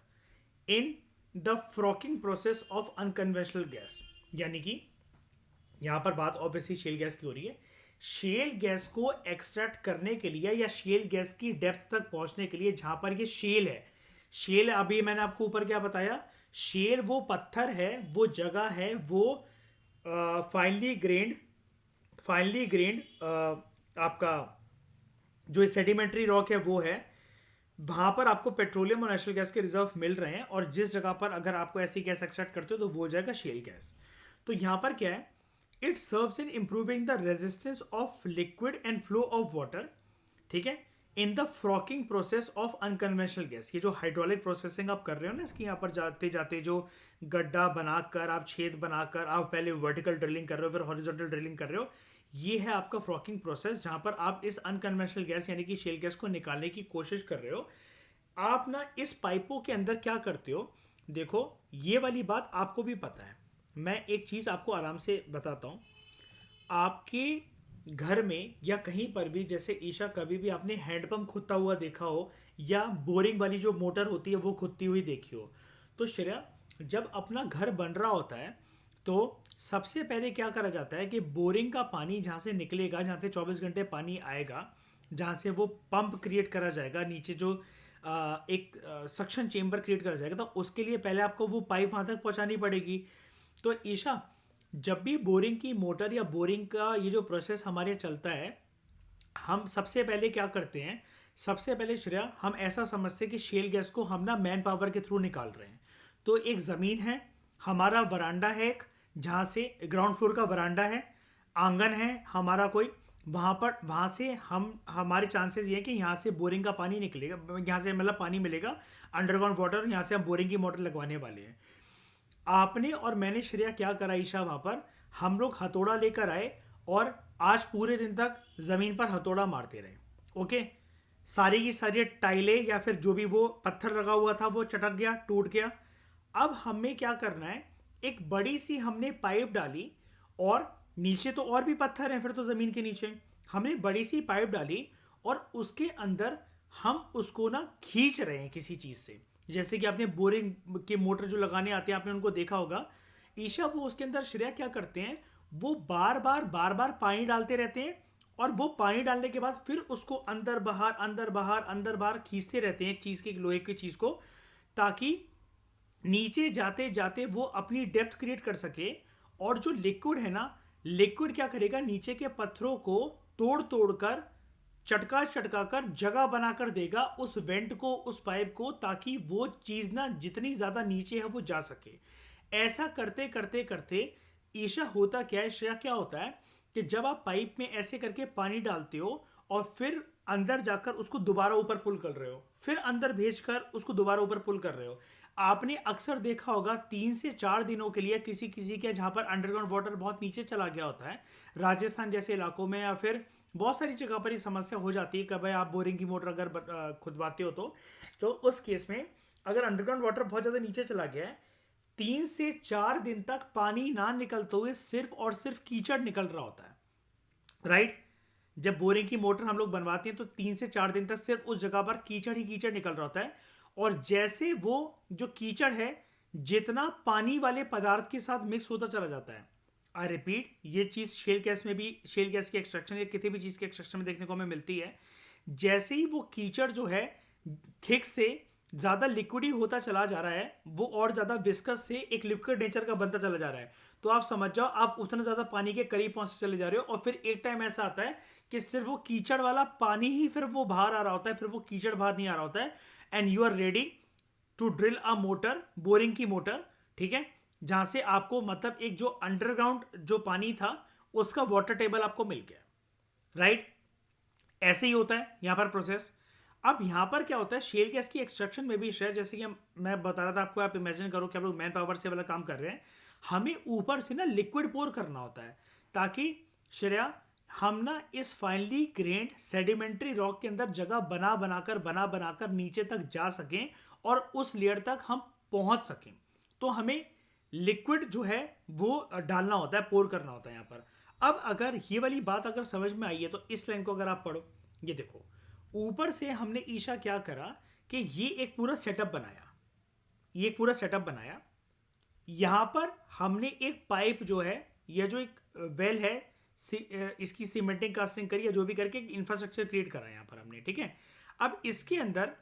in the fracking process of unconventional gas. यानी कि यहां पर बात ऑब्वियसली शेल गैस की हो रही है। शेल गैस को एक्सट्रैक्ट करने के लिए या शेल गैस की डेप्थ तक पहुंचने के लिए, जहां पर ये शेल है, शेल अभी मैंने आपको ऊपर क्या बताया, शेल वो पत्थर है, वो जगह है, वो फाइनली ग्रेन्ड आपका जो सेडिमेंट्री रॉक है वो है। वहां पर आपको पेट्रोलियम और नेचुरल गैस के रिजर्व मिल रहे हैं, और जिस जगह पर अगर आपको ऐसी गैस एक्सट्रैक्ट करते हो तो वो हो जाएगा शेल गैस। तो यहां पर क्या है, it serves in improving the resistance of liquid and flow of water. ठीक है, in the fracking process of unconventional gas. ये जो हाइड्रोलिक प्रोसेसिंग आप कर रहे हो ना, इसकी यहाँ पर जाते जाते जो गड्ढा बनाकर, आप छेद बनाकर, आप पहले वर्टिकल ड्रिलिंग कर रहे हो, फिर हॉरिजॉन्टल ड्रिलिंग कर रहे हो, ये है आपका फ्रॉकिंग प्रोसेस, जहां पर आप इस अनकन्वेंशनल गैस यानी कि शेल गैस को निकालने की कोशिश कर रहे हो। आप ना इस पाइपों के अंदर क्या करते हो, देखो ये वाली बात आपको भी पता है। मैं एक चीज आपको आराम से बताता हूं। आपके घर में या कहीं पर भी, जैसे ईशा, कभी भी आपने हैंडपंप खुदता हुआ देखा हो या बोरिंग वाली जो मोटर होती है वो खुदती हुई देखी हो, तो श्रेया, जब अपना घर बन रहा होता है तो सबसे पहले क्या करा जाता है कि बोरिंग का पानी जहाँ से निकलेगा, जहाँ से 24 घंटे पानी आएगा, जहाँ से वो पंप क्रिएट करा जाएगा, नीचे जो एक सक्शन चेम्बर क्रिएट करा जाएगा, तो उसके लिए पहले आपको वो पाइप वहाँ तक पहुँचानी पड़ेगी। तो ईशा, जब भी बोरिंग की मोटर या बोरिंग का ये जो प्रोसेस हमारे यहाँ चलता है, हम सबसे पहले क्या करते हैं, सबसे पहले श्रेया हम ऐसा समझते हैं कि शेल गैस को हम ना मैन पावर के थ्रू निकाल रहे हैं। तो एक ज़मीन है, हमारा वरांडा है एक, जहाँ से ग्राउंड फ्लोर का वरांडा है, आंगन है हमारा कोई, वहाँ पर, वहाँ से हम, हमारे चांसेस ये हैं कि यहाँ से बोरिंग का पानी निकलेगा, यहाँ से मतलब पानी मिलेगा अंडरग्राउंड वाटर, यहाँ से हम बोरिंग की मोटर लगवाने वाले हैं। आपने और मैंने श्रेया क्या करा ईशा, वहाँ पर हम लोग हथौड़ा लेकर आए और आज पूरे दिन तक ज़मीन पर हथौड़ा मारते रहे। ओके, सारी की सारी टाइलें या फिर जो भी वो पत्थर लगा हुआ था वो चटक गया, टूट गया। अब हमें क्या करना है, एक बड़ी सी हमने पाइप डाली, और नीचे तो और भी पत्थर हैं फिर तो ज़मीन के नीचे, हमने बड़ी सी पाइप डाली और उसके अंदर हम उसको ना खींच रहे हैं किसी चीज़ से। जैसे कि आपने बोरिंग के मोटर जो लगाने आते हैं, आपने उनको देखा होगा ईशा, वो उसके अंदर श्रेया क्या करते हैं, वो बार बार पानी डालते रहते हैं, और वो पानी डालने के बाद फिर उसको अंदर बाहर अंदर बाहर अंदर बाहर खींचते रहते हैं एक चीज़ के, लोहे की चीज़ को, ताकि नीचे जाते जाते वो अपनी डेप्थ क्रिएट कर सके। और जो लिक्विड है ना, लिक्विड क्या करेगा, नीचे के पत्थरों को तोड़ तोड़ कर, चटका चटका कर जगह बनाकर देगा उस वेंट को, उस पाइप को, ताकि वो चीज ना जितनी ज्यादा नीचे है वो जा सके। ऐसा करते करते करते ईशा, होता क्या है श्रेया, क्या होता है कि जब आप पाइप में ऐसे करके पानी डालते हो और फिर अंदर जाकर उसको दोबारा ऊपर पुल कर रहे हो, फिर अंदर भेजकर उसको दोबारा ऊपर पुल कर रहे हो, आपने अक्सर देखा होगा 3 से 4 दिनों के लिए किसी किसी के, जहां पर अंडरग्राउंड वाटर बहुत नीचे चला गया होता है, राजस्थान जैसे इलाकों में या फिर बहुत सारी जगह पर ये समस्या हो जाती है कि भाई आप बोरिंग की मोटर अगर खुदवाते हो तो उस केस में अगर अंडरग्राउंड वाटर बहुत ज़्यादा नीचे चला गया है, 3 से 4 दिन तक पानी ना निकलते हुए सिर्फ और सिर्फ कीचड़ निकल रहा होता है, राइट। जब बोरिंग की मोटर हम लोग बनवाते हैं तो 3 से 4 दिन तक सिर्फ उस जगह पर कीचड़ ही कीचड़ निकल रहा होता है, और जैसे वो जो कीचड़ है जितना पानी वाले पदार्थ के साथ मिक्स होता चला जाता है, आई रिपीट, ये चीज शेल गैस में भी, शेल गैस की एक्सट्रैक्शन या किसी भी चीज के एक्सट्रैक्शन में देखने को हमें मिलती है। जैसे ही वो कीचड़ जो है थिक से ज्यादा लिक्विडी होता चला जा रहा है, वो और ज्यादा विस्कस से एक लिक्विड नेचर का बनता चला जा रहा है, तो आप समझ जाओ आप उतना ज्यादा पानी के करीब पहुंचते चले जा रहे हो। और फिर एक टाइम ऐसा आता है कि सिर्फ वो कीचड़ वाला पानी ही फिर वो बाहर आ रहा होता है, फिर वो कीचड़ बाहर नहीं आ रहा होता है, and you are ready to drill a motor, boring की मोटर, ठीक है, जहां से आपको मतलब एक जो अंडरग्राउंड जो पानी था उसका वाटर टेबल आपको मिल गया, राइट। ऐसे ही होता है यहां पर प्रोसेस। अब यहां पर क्या होता है शेल गैस की एक्सट्रैक्शन में भी शायद, जैसे कि मैं बता रहा था आपको, आप इमेजिन करो कि आप लोग मैन पावर से वाला काम कर रहे हैं, हमें ऊपर से ना लिक्विड पोर करना होता है ताकि श्रेया हम ना इस फाइनली ग्रेन्ड सेडिमेंट्री रॉक के अंदर जगह बना बनाकर नीचे तक जा सकें और उस लेयर तक हम पहुंच सकें। तो हमें लिक्विड जो है वो डालना होता है, पोर करना होता है यहाँ पर। अब अगर ये वाली बात अगर समझ में आई है तो इस लाइन को अगर आप पढ़ो, ये देखो ऊपर से हमने ईशा क्या करा कि ये एक पूरा सेटअप बनाया, ये एक पूरा सेटअप बनाया। यहां पर हमने एक पाइप जो है, यह जो एक वेल है, इसकी सीमेंटिंग कास्टिंग करी या जो भी करके इंफ्रास्ट्रक्चर क्रिएट करा यहां पर हमने, ठीक है। अब इसके अंदर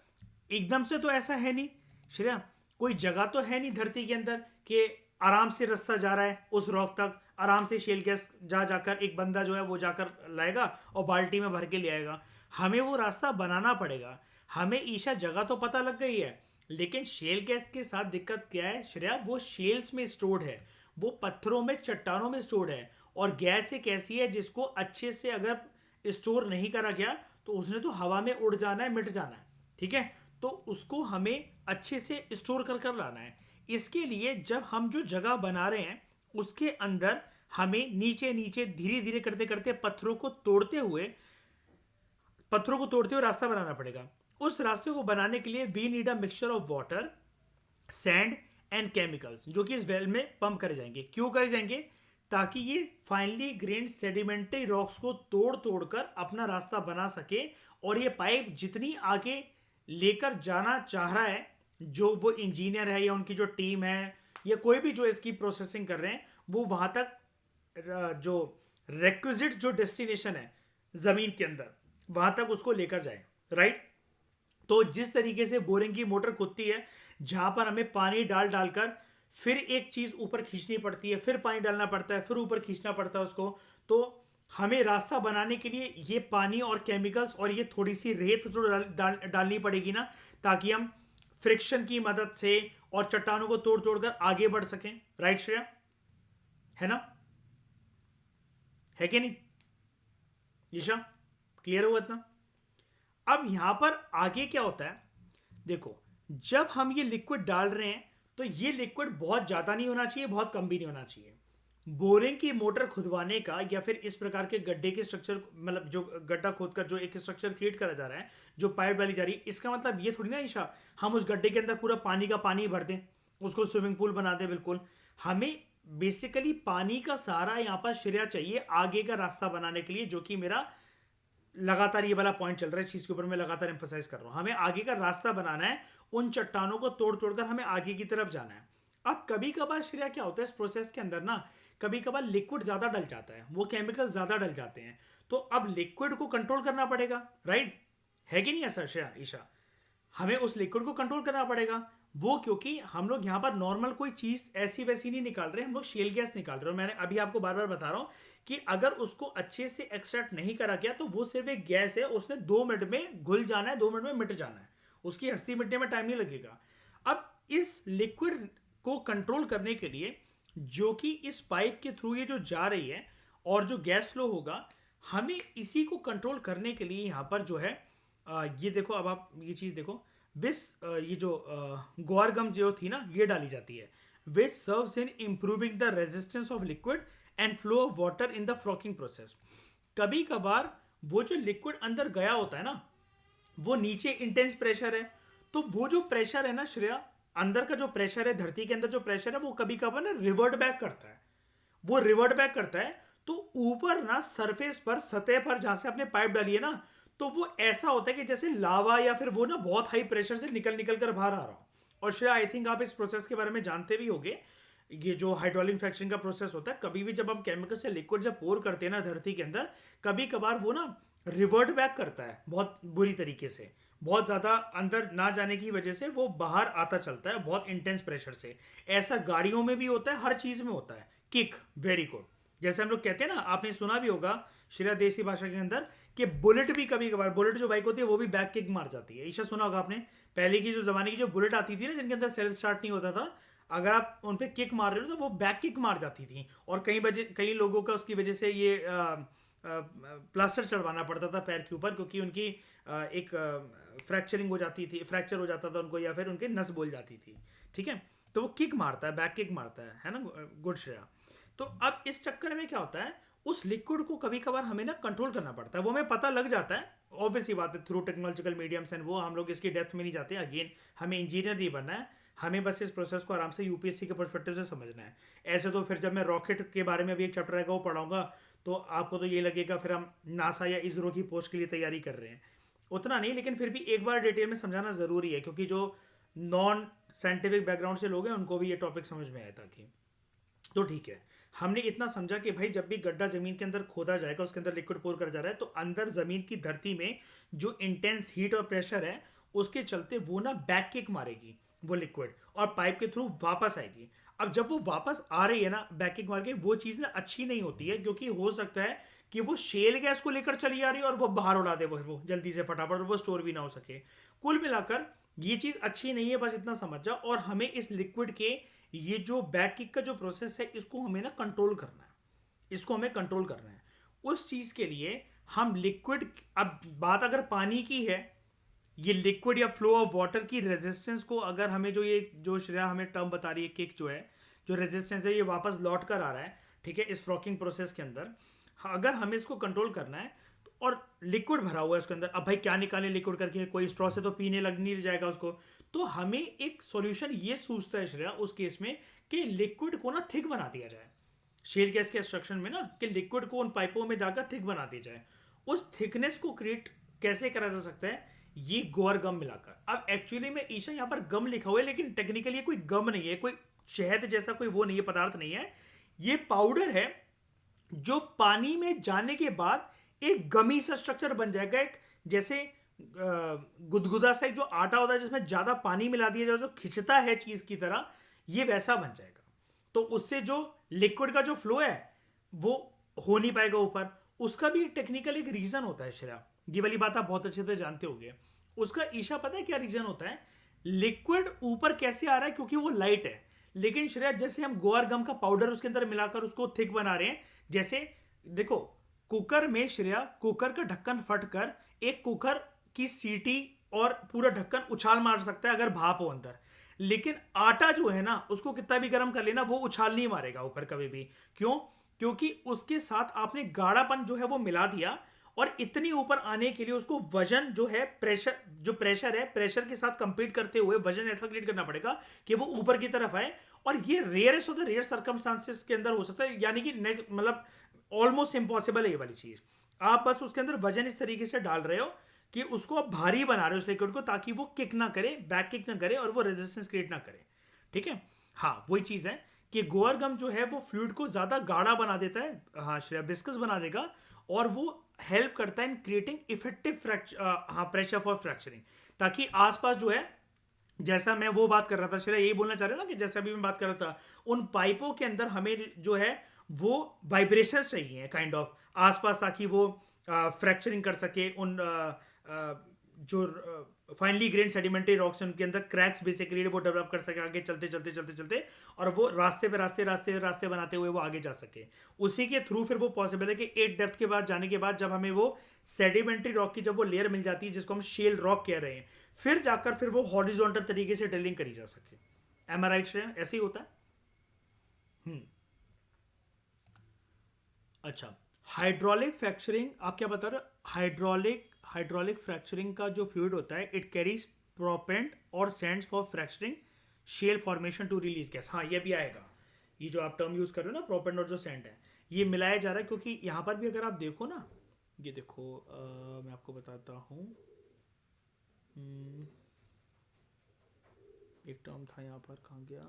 एकदम से तो ऐसा है नहीं श्रेया, कोई जगह तो है नहीं धरती के अंदर कि आराम से रास्ता जा रहा है उस रॉक तक, आराम से शेल गैस जा जाकर एक बंदा जो है वो जाकर लाएगा और बाल्टी में भर के ले आएगा। हमें वो रास्ता बनाना पड़ेगा। हमें ईशा जगह तो पता लग गई है, लेकिन शेल गैस के साथ दिक्कत क्या है श्रेया, वो शेल्स में स्टोर्ड है, वो पत्थरों में चट्टानों में स्टोर्ड है। और गैस एक ऐसी है जिसको अच्छे से अगर स्टोर नहीं करा गया तो उसने तो हवा में उड़ जाना है, मिट जाना है, ठीक है। तो उसको हमें अच्छे से स्टोर कर कर लाना है। इसके लिए जब हम जो जगह बना रहे हैं उसके अंदर हमें नीचे नीचे धीरे धीरे करते करते पत्थरों को तोड़ते हुए रास्ता बनाना पड़ेगा। उस रास्ते को बनाने के लिए we need a mixture of water, sand and chemicals, जो कि इस वेल में पंप करे जाएंगे। क्यों करे जाएंगे? ताकि ये फाइनली ग्रेन्ड सेडिमेंट्री रॉक्स को तोड़ तोड़कर अपना रास्ता बना सके और ये पाइप जितनी आगे लेकर जाना चाह रहा है, जो वो इंजीनियर है या उनकी जो टीम है या कोई भी जो इसकी प्रोसेसिंग कर रहे हैं, वो वहां तक जो रेक्विजिट जो डेस्टिनेशन है जमीन के अंदर वहां तक उसको लेकर जाए, राइट। तो जिस तरीके से बोरिंग की मोटर खुदती है, जहां पर हमें पानी डाल डालकर फिर एक चीज ऊपर खींचनी पड़ती है, फिर पानी डालना पड़ता है, फिर ऊपर खींचना पड़ता है उसको, तो हमें रास्ता बनाने के लिए ये पानी और केमिकल्स और ये थोड़ी सी रेत तो डालनी पड़ेगी ना, ताकि हम फ्रिक्शन की मदद से और चट्टानों को तोड़ तोड़कर आगे बढ़ सकें, राइट श्रेया, है ना, है कि नहीं ईशा? क्लियर हुआ इतना? अब यहां पर आगे क्या होता है, देखो जब हम ये लिक्विड डाल रहे हैं तो ये लिक्विड बहुत ज्यादा नहीं होना चाहिए, बहुत कम भी नहीं होना चाहिए। बोरिंग की मोटर खुदवाने का या फिर इस प्रकार के गड्ढे के स्ट्रक्चर, मतलब जो गड्ढा खोदकर जो एक स्ट्रक्चर क्रिएट करा जा रहा है, जो पाइप डाली जा रही है, इसका मतलब ये थोड़ी ना ईशा हम उस गड्ढे के अंदर पूरा पानी का पानी भर दें, उसको स्विमिंग पूल बना दें। बिल्कुल, हमें बेसिकली पानी का सहारा यहां पर श्रेया चाहिए आगे का रास्ता बनाने के लिए, जो कि मेरा लगातार ये वाला पॉइंट चल रहा है, इस चीज के ऊपर मैं लगातार एम्फोसाइज कर रहा हूं। हमें आगे का रास्ता बनाना है, उन चट्टानों को तोड़ तोड़कर हमें आगे की तरफ जाना है। अब कभी कभार श्रेया क्या होता है इस प्रोसेस के अंदर ना, कभी कभार लिक्विड ज्यादा डल जाता है, वो केमिकल ज्यादा डल जाते हैं, तो अब लिक्विड को कंट्रोल करना पड़ेगा, राइट, है कि नहीं ऐसा श्रेया ईशा? हमें उस लिक्विड को कंट्रोल करना पड़ेगा। वो क्योंकि हम लोग यहाँ पर नॉर्मल कोई चीज ऐसी वैसी नहीं निकाल रहे, हम लोग शेल गैस निकाल रहे हो। मैंने अभी आपको बार बार बता रहा हूं कि अगर उसको अच्छे से एक्सट्रैक्ट नहीं करा गया तो वो सिर्फ एक गैस है, उसने 2 मिनट में घुल जाना है, 2 मिनट में मिट जाना है, उसकी हस्ती मिटने में टाइम नहीं लगेगा। अब इस लिक्विड को कंट्रोल करने के लिए, जो कि इस पाइप के थ्रू ये जो जा रही है और जो गैस फ्लो होगा, हमें इसी को कंट्रोल करने के लिए यहाँ पर जो है ये देखो, अब आप ये चीज देखो, ये जो ग्वार गम जो थी ना, ये डाली जाती है, which serves in improving the resistance of liquid and flow of water in the fracking process. कभी कभार वो जो लिक्विड अंदर गया होता है ना, वो नीचे इंटेंस प्रेशर है, तो वो जो प्रेशर है ना श्रेया, अंदर का जो प्रेशर है, धरती के अंदर जो प्रेशर है, वो कभी कभार ना रिवर्ट बैक करता है, तो ऊपर ना सरफेस पर, सतह पर जहां से आपने पाइप डाली है ना, तो वो ऐसा होता है कि जैसे लावा या फिर वो ना बहुत हाई प्रेशर से निकल निकल कर बाहर आ रहा हो। और शायद आई थिंक आप इस प्रोसेस के बारे में जानते भी होगे। ये जो हाइड्रोलिक फ्रैक्चरिंग का प्रोसेस होता है, कभी भी जब हम केमिकल से लिक्विड जब पोर करते हैं ना धरती के अंदर, कभी कभार वो ना रिवर्ट बैक करता है बहुत बुरी तरीके से। बहुत ज़्यादा अंदर ना जाने की वजह से वो बाहर आता चलता है बहुत इंटेंस प्रेशर से। ऐसा गाड़ियों में भी होता है, हर चीज़ में होता है। Kick, very good. जैसे हम लोग कहते हैं ना, आपने सुना भी होगा श्रेया देसी भाषा के अंदर कि बुलेट भी कभी कभार, बुलेट जो बाइक होती है वो भी बैक किक मार जाती है। ईशा सुना होगा आपने, पहले की जो जमाने की जो बुलेट आती थी ना जिनके अंदर सेल्फ स्टार्ट नहीं होता था, अगर आप उन पे किक मार रहे हो तो वो बैक किक मार जाती थी। और कई लोगों का उसकी वजह से ये प्लास्टर चढ़वाना पड़ता था पैर के ऊपर, क्योंकि उनकी एक फ्रैक्चरिंग हो जाती थी, फ्रैक्चर हो जाता था उनको, या फिर उनके नस बोल जाती थी। ठीक है, तो वो किक मारता है, बैक किक मारता है ना। गुड श्रेया। तो अब इस चक्कर में क्या होता है, उस लिक्विड को कभी कभार हमें ना कंट्रोल करना पड़ता है। वो हमें पता लग जाता है, ऑब्वियसली बात है, थ्रू टेक्नोलॉजिकल मीडियम्स एंड वो हम लोग इसकी डेप्थ में नहीं जाते। अगेन, हमें इंजीनियर नहीं बनना है, हमें बस इस प्रोसेस को आराम से यूपीएससी के परस्पेक्टिव से समझना है। ऐसे तो फिर जब मैं रॉकेट के बारे में भी एक चैप्टर रहेगा वो पढ़ाऊंगा, तो आपको तो ये लगेगा फिर हम नासा या इसरो की पोस्ट के लिए तैयारी कर रहे हैं। उतना नहीं, लेकिन फिर भी एक बार डिटेल में समझाना ज़रूरी है, क्योंकि जो नॉन साइंटिफिक बैकग्राउंड से लोग हैं उनको भी ये टॉपिक समझ में आए। ताकि तो ठीक है, हमने इतना समझा कि भाई जब भी गड्ढा जमीन के अंदर खोदा जाएगा, उसके अंदर लिक्विड पोर कर जा रहा है, तो अंदर जमीन की धरती में जो इंटेंस हीट और प्रेशर है उसके चलते वो ना बैक किक मारेगी वो लिक्विड, और पाइप के थ्रू वापस आएगी। अब जब वो वापस आ रही है ना बैक किक मार के, वो चीज़ ना अच्छी नहीं होती है, क्योंकि हो सकता है कि वो शेल गैस को लेकर चली आ रही है और वो बाहर उड़ा दे वो जल्दी से फटाफट, और वो स्टोर भी ना हो सके। कुल मिलाकर ये चीज़ अच्छी नहीं है, बस इतना समझ जाओ। और हमें इस लिक्विड के ये जो बैक किक का जो प्रोसेस है इसको हमें ना कंट्रोल करना है, इसको हमें कंट्रोल करना है। उस चीज़ के लिए हम लिक्विड, अब बात अगर पानी की है, ये लिक्विड या फ्लो ऑफ वाटर की रेजिस्टेंस को अगर हमें जो श्रेया हमें टर्म बता रही है किक जो है, जो रेजिस्टेंस है, ये वापस लौट कर आ रहा है, ठीक है, इस फ्रॉकिंग प्रोसेस के अंदर। अगर हमें इसको कंट्रोल करना है और लिक्विड भरा हुआ है उसके अंदर, अब भाई क्या निकाले लिक्विड करके, कोई स्ट्रॉ से तो पीने लग नहीं जाएगा उसको। तो हमें एक सॉल्यूशन ये सूझता है श्रेया उस केस में कि लिक्विड को ना थिक बना दिया जाए, शेल गैस के इंस्ट्रक्शन में ना, कि लिक्विड को उन पाइपों में जाकर थिक बना दी जाए। उस थिकनेस को क्रिएट कैसे करा जा सकता है, ये गोर गम मिलाकर। अब एक्चुअली में ईशा यहाँ पर गम लिखा हुआ है, लेकिन टेक्निकली ये कोई गम नहीं है, कोई शहद जैसा कोई वो नहीं है, पदार्थ नहीं है। ये पाउडर है जो पानी में जाने के बाद एक गमी सा स्ट्रक्चर बन जाएगा, एक जैसे गुदगुदा सा एक जो आटा होता है जिसमें ज्यादा पानी मिला दिया जाए जो खिंचता है चीज की तरह, ये वैसा बन जाएगा। तो उससे जो लिक्विड का जो फ्लो है वो हो नहीं पाएगा ऊपर। उसका भी टेक्निकल एक रीजन होता है श्रेया, ये वाली बात आप बहुत अच्छे से जानते होंगे। उसका ईशा पता है क्या रीजन होता है? लिक्विड ऊपर कैसे आ रहा है, क्योंकि वो लाइट है। लेकिन श्रेया जैसे हम गोआर गम का पाउडर उसके अंदर मिलाकर उसको थिक बना रहे हैं, जैसे देखो कुकर में श्रेया, कुकर का ढक्कन फटकर एक कुकर की सीटी और पूरा ढक्कन उछाल मार सकता है अगर भाप हो अंदर। लेकिन आटा जो है ना, उसको कितना भी गर्म कर लेना वो उछाल नहीं मारेगा ऊपर कभी भी। क्यों? क्योंकि उसके साथ आपने गाढ़ापन जो है वो मिला दिया, और इतनी ऊपर आने के लिए उसको वजन जो है, प्रेशर है, प्रेशर के साथ कंपीट करते हुए वजन ऐसा क्रिएट करना पड़ेगा कि वो ऊपर की तरफ आए। और ये rarest of the rare circumstances के अंदर हो सकता है, यानी कि मतलब ऑलमोस्ट इंपॉसिबल है ये वाली चीज। आप बस उसके अंदर वजन इस तरीके से डाल रहे हो कि उसको आप भारी बना रहे हो उस लिक्विड को, ताकि वो किक ना करे, बैक किक ना करे, और वो रेजिस्टेंस क्रिएट ना करे। ठीक है, हाँ वही चीज है कि गोअर गम जो है वो फ्लूइड को ज्यादा गाढ़ा बना देता है, हाँ श्रेया, विस्कस बना देगा, और वो हेल्प करता है इन creating effective pressure for fracturing. ताकि आसपास जो है, जैसा मैं वो बात कर रहा था श्रेया, यही बोलना चाह रहे हो ना, कि जैसे अभी मैं बात कर रहा था, उन पाइपों के अंदर हमें जो है वो वाइब्रेशन चाहिए काइंड ऑफ आसपास, ताकि वो फ्रैक्चरिंग कर सके। उन जो फाइनली ग्रेन सेडिमेंट्री रॉक्स हैं उनके अंदर क्रैक्स बेसिकली वो डेवलप कर सके आगे चलते चलते चलते चलते, और वो रास्ते पे रास्ते बनाते हुए वो आगे जा सके। उसी के थ्रू फिर वो पॉसिबल है कि 8 डेप्थ के बाद जाने के बाद जब हमें वो सेडिमेंट्री रॉक की जब वो लेयर मिल जाती है जिसको हम शेल रॉक कह रहे हैं, फिर जाकर फिर वो हॉरिजॉन्टल तरीके से ड्रिलिंग करी जा सके। एम आई राइट श्रेया? ऐसे ही होता है। अच्छा, हाइड्रोलिक फ्रैक्चरिंग आप क्या बता रहे हो? हाइड्रोलिक फ्रैक्चरिंग का जो फ्लूइड होता है, इट कैरीज प्रोपेंट और sands for fracturing shale formation to release gas. हाँ ये भी आएगा, ये जो आप टर्म यूज कर रहे हो ना, प्रोपेंट और जो सेंट है, ये मिलाया जा रहा है। क्योंकि यहाँ पर भी अगर आप देखो ना, ये देखो, मैं आपको बताता हूँ। एक टर्म था यहाँ पर, कहाँ गया?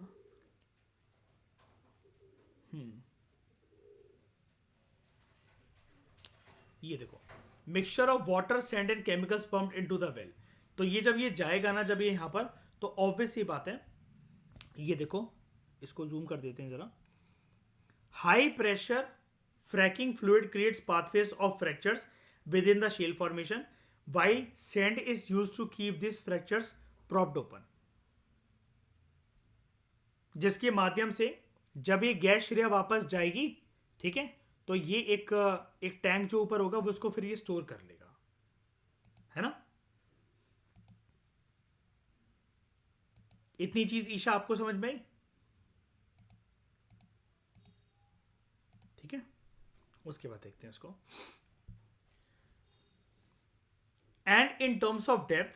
ये देखो, mixture of water sand and chemicals pumped into the well. तो ये जब ये जाएगा ना, जब ये यहाँ पर, तो ऑब्वियस ही बात है, ये देखो, इसको जूम कर देते हैं जरा। High pressure fracking fluid creates pathways of fractures within the shale formation, while sand is used to keep these fractures propped open, जिसके माध्यम से जब ये गैस श्रेय वापस जाएगी, ठीक है, तो ये एक टैंक जो ऊपर होगा वो उसको फिर ये स्टोर कर लेगा, है ना। इतनी चीज ईशा आपको समझ में आई? ठीक है, उसके बाद देखते हैं इसको। and in terms of depth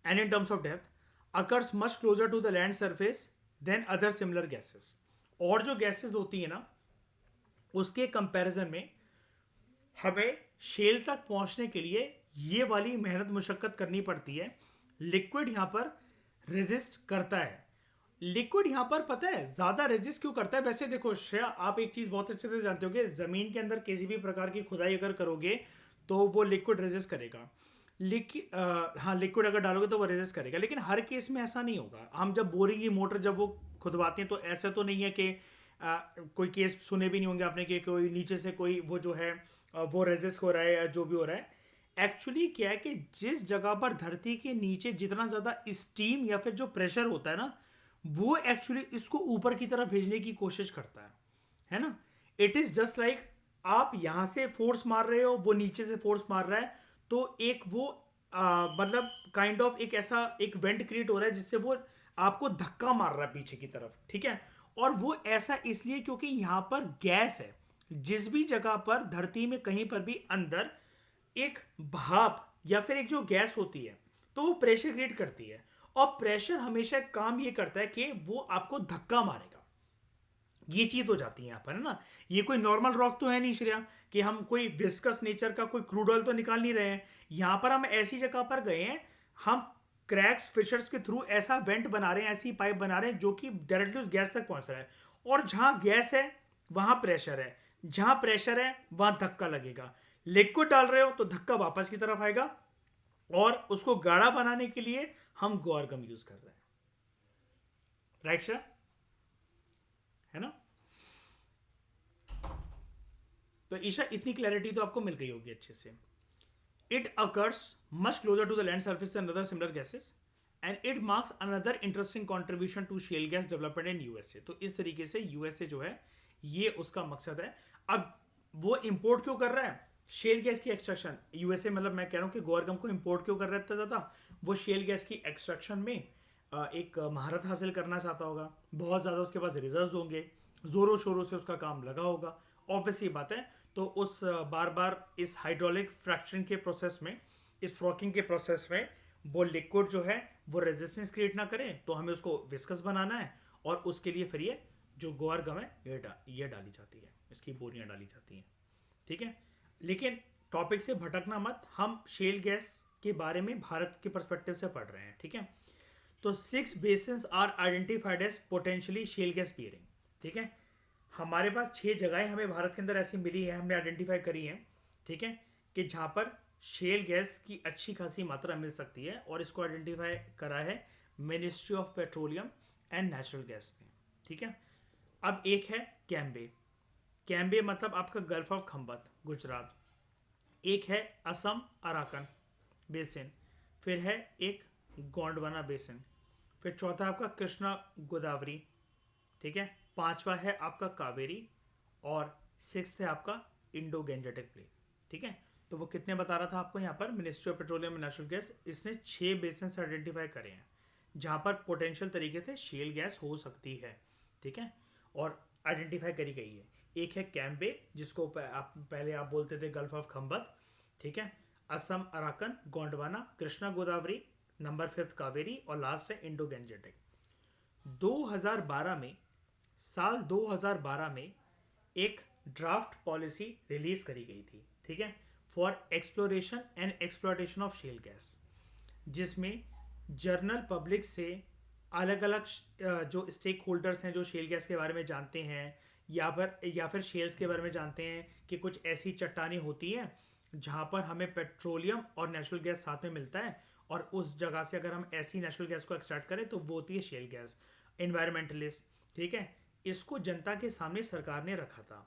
and in terms of depth occurs much closer to the land surface than other similar gases। और जो गैसेस होती है ना, उसके कंपैरिजन में हमें शेल तक पहुंचने के लिए ये वाली मेहनत मुशक्कत करनी पड़ती है। लिक्विड यहां पर रेजिस्ट करता है। लिक्विड यहां पर पता है ज्यादा रेजिस्ट क्यों करता है? वैसे देखो श्रेया, आप एक चीज बहुत अच्छे से जानते हो कि जमीन के अंदर किसी भी प्रकार की खुदाई अगर करोगे तो वो लिक्विड रेजिस्ट करेगा। हाँ, लिक्विड अगर डालोगे तो वो रेजिस्ट करेगा, लेकिन हर केस में ऐसा नहीं होगा। हम जब बोरिंग की मोटर जब वो खुदवाते हैं तो ऐसा तो नहीं है कि कोई केस सुने भी नहीं होंगे आपने कि कोई नीचे से कोई वो जो है वो रेजिस्ट हो रहा है या जो भी हो रहा है। एक्चुअली क्या है कि जिस जगह पर धरती के नीचे जितना ज़्यादा स्टीम या फिर जो प्रेशर होता है ना, वो एक्चुअली इसको ऊपर की तरफ भेजने की कोशिश करता है ना। इट इज़ जस्ट लाइक आप यहां से फोर्स मार रहे हो, वो नीचे से फोर्स मार रहा है, तो एक वो मतलब काइंड ऑफ एक ऐसा एक वेंट क्रिएट हो रहा है जिससे वो आपको धक्का मार रहा है पीछे की तरफ, ठीक है। और वो ऐसा इसलिए क्योंकि यहां पर गैस है। जिस भी जगह पर धरती में कहीं पर भी अंदर एक भाप या फिर एक जो गैस होती है तो वो प्रेशर क्रिएट करती है, और प्रेशर हमेशा काम ये करता है कि वो आपको धक्का मारेगा। ये चीज हो जाती है यहां पर, है ना। ये कोई नॉर्मल रॉक तो है नहीं श्रेया कि हम कोई विस्कस नेचर का कोई क्रूड ऑयल तो निकाल नहीं रहे हैं। यहां पर हम ऐसी जगह पर गए हैं, हम क्रैक्स फिशर्स के थ्रू ऐसा वेंट बना रहे हैं, ऐसी पाइप बना रहे हैं जो कि डायरेक्टली उस गैस तक पहुंच रहा है। और जहां गैस है वहां प्रेशर है, जहां प्रेशर है वहां धक्का लगेगा। लिक्विड डाल रहे हो तो धक्का वापस की तरफ आएगा, और उसको गाढ़ा बनाने के लिए हम गोरगम यूज कर रहे हैं। राइट श्रेया, है ना। तो ईशा इतनी क्लैरिटी तो आपको मिल गई होगी अच्छे से। It occurs much closer to the land surface and other similar gases, and it marks another interesting contribution to shale gas development in USA. तो इस तरीके से यूएसए जो है ये उसका मकसद है। अब वो इंपोर्ट क्यों कर रहा है शेल गैस की एक्सट्रैक्शन? यूएसए मतलब मैं कह रहा हूँ कि गोरगम को इंपोर्ट क्यों कर रहा है इतना ज्यादा? वो शेल गैस की एक्सट्रैक्शन में एक महारत हासिल करना चाहता होगा, बहुत ज़्यादा उसके पास रिजर्व होंगे, ज़ोरों शोरों से उसका काम लगा होगा, ऑब्वियस ही बात है। तो उस बार बार इस हाइड्रोलिक फ्रैक्चरिंग के प्रोसेस में, इस फ्रॉकिंग के प्रोसेस में वो लिक्विड जो है वो रेजिस्टेंस क्रिएट ना करे, तो हमें उसको विस्कस बनाना है, और उसके लिए फिर ये जो गोर गम है ये डाली जाती है, इसकी बोरियां डाली जाती हैं, ठीक है। लेकिन टॉपिक से भटकना मत, हम शेल गैस के बारे में भारत के पर्सपेक्टिव से पढ़ रहे हैं, ठीक है। तो 6 basins are identified as potentially shale gas bearing, ठीक है। हमारे पास 6 जगहें हमें भारत के अंदर ऐसी मिली है, हमने आइडेंटिफाई करी है, ठीक है, कि जहाँ पर शेल गैस की अच्छी खासी मात्रा मिल सकती है, और इसको आइडेंटिफाई करा है ministry of petroleum and natural gas ने, ठीक है। अब एक है कैम्बे। कैम्बे मतलब आपका गल्फ ऑफ खंबत गुजरात। एक है असम अराकन बेसिन, फिर है एक गोंडवाना बेसिन, फिर चौथा आपका कृष्णा गोदावरी, ठीक है। पांचवा है आपका कावेरी, और सिक्स्थ है आपका इंडो गेंजेटिक प्लेन, ठीक है। तो वो कितने बता रहा था आपको यहाँ पर ministry of petroleum and natural gas, इसने 6 बेसिन आइडेंटिफाई करे हैं जहाँ पर पोटेंशियल तरीके से शेल गैस हो सकती है, ठीक है, और आइडेंटिफाई करी गई है। एक है कैम्बे, जिसको पहले आप बोलते थे गल्फ ऑफ खंबत, ठीक है। असम अराकन, गोंडवाना, कृष्णा गोदावरी, नंबर 5 कावेरी, और लास्ट है इंडो गेंजेटिक। 2012 में, साल 2012 में एक ड्राफ्ट पॉलिसी रिलीज करी गई थी, ठीक है, for exploration and exploitation of shale gas, जिसमें जर्नल पब्लिक से अलग अलग जो स्टेक होल्डर्स हैं जो शेल गैस के बारे में जानते हैं या फिर शेल्स के बारे में जानते हैं कि कुछ ऐसी चट्टानें होती हैं जहाँ पर हमें पेट्रोलियम और नेचुरल गैस साथ में मिलता है, और उस जगह से अगर हम ऐसी नेचुरल गैस को एक्सट्रैक्ट करें तो वो होती है शेल गैस। इन्वायरमेंटलिस्ट, ठीक है, इसको जनता के सामने सरकार ने रखा था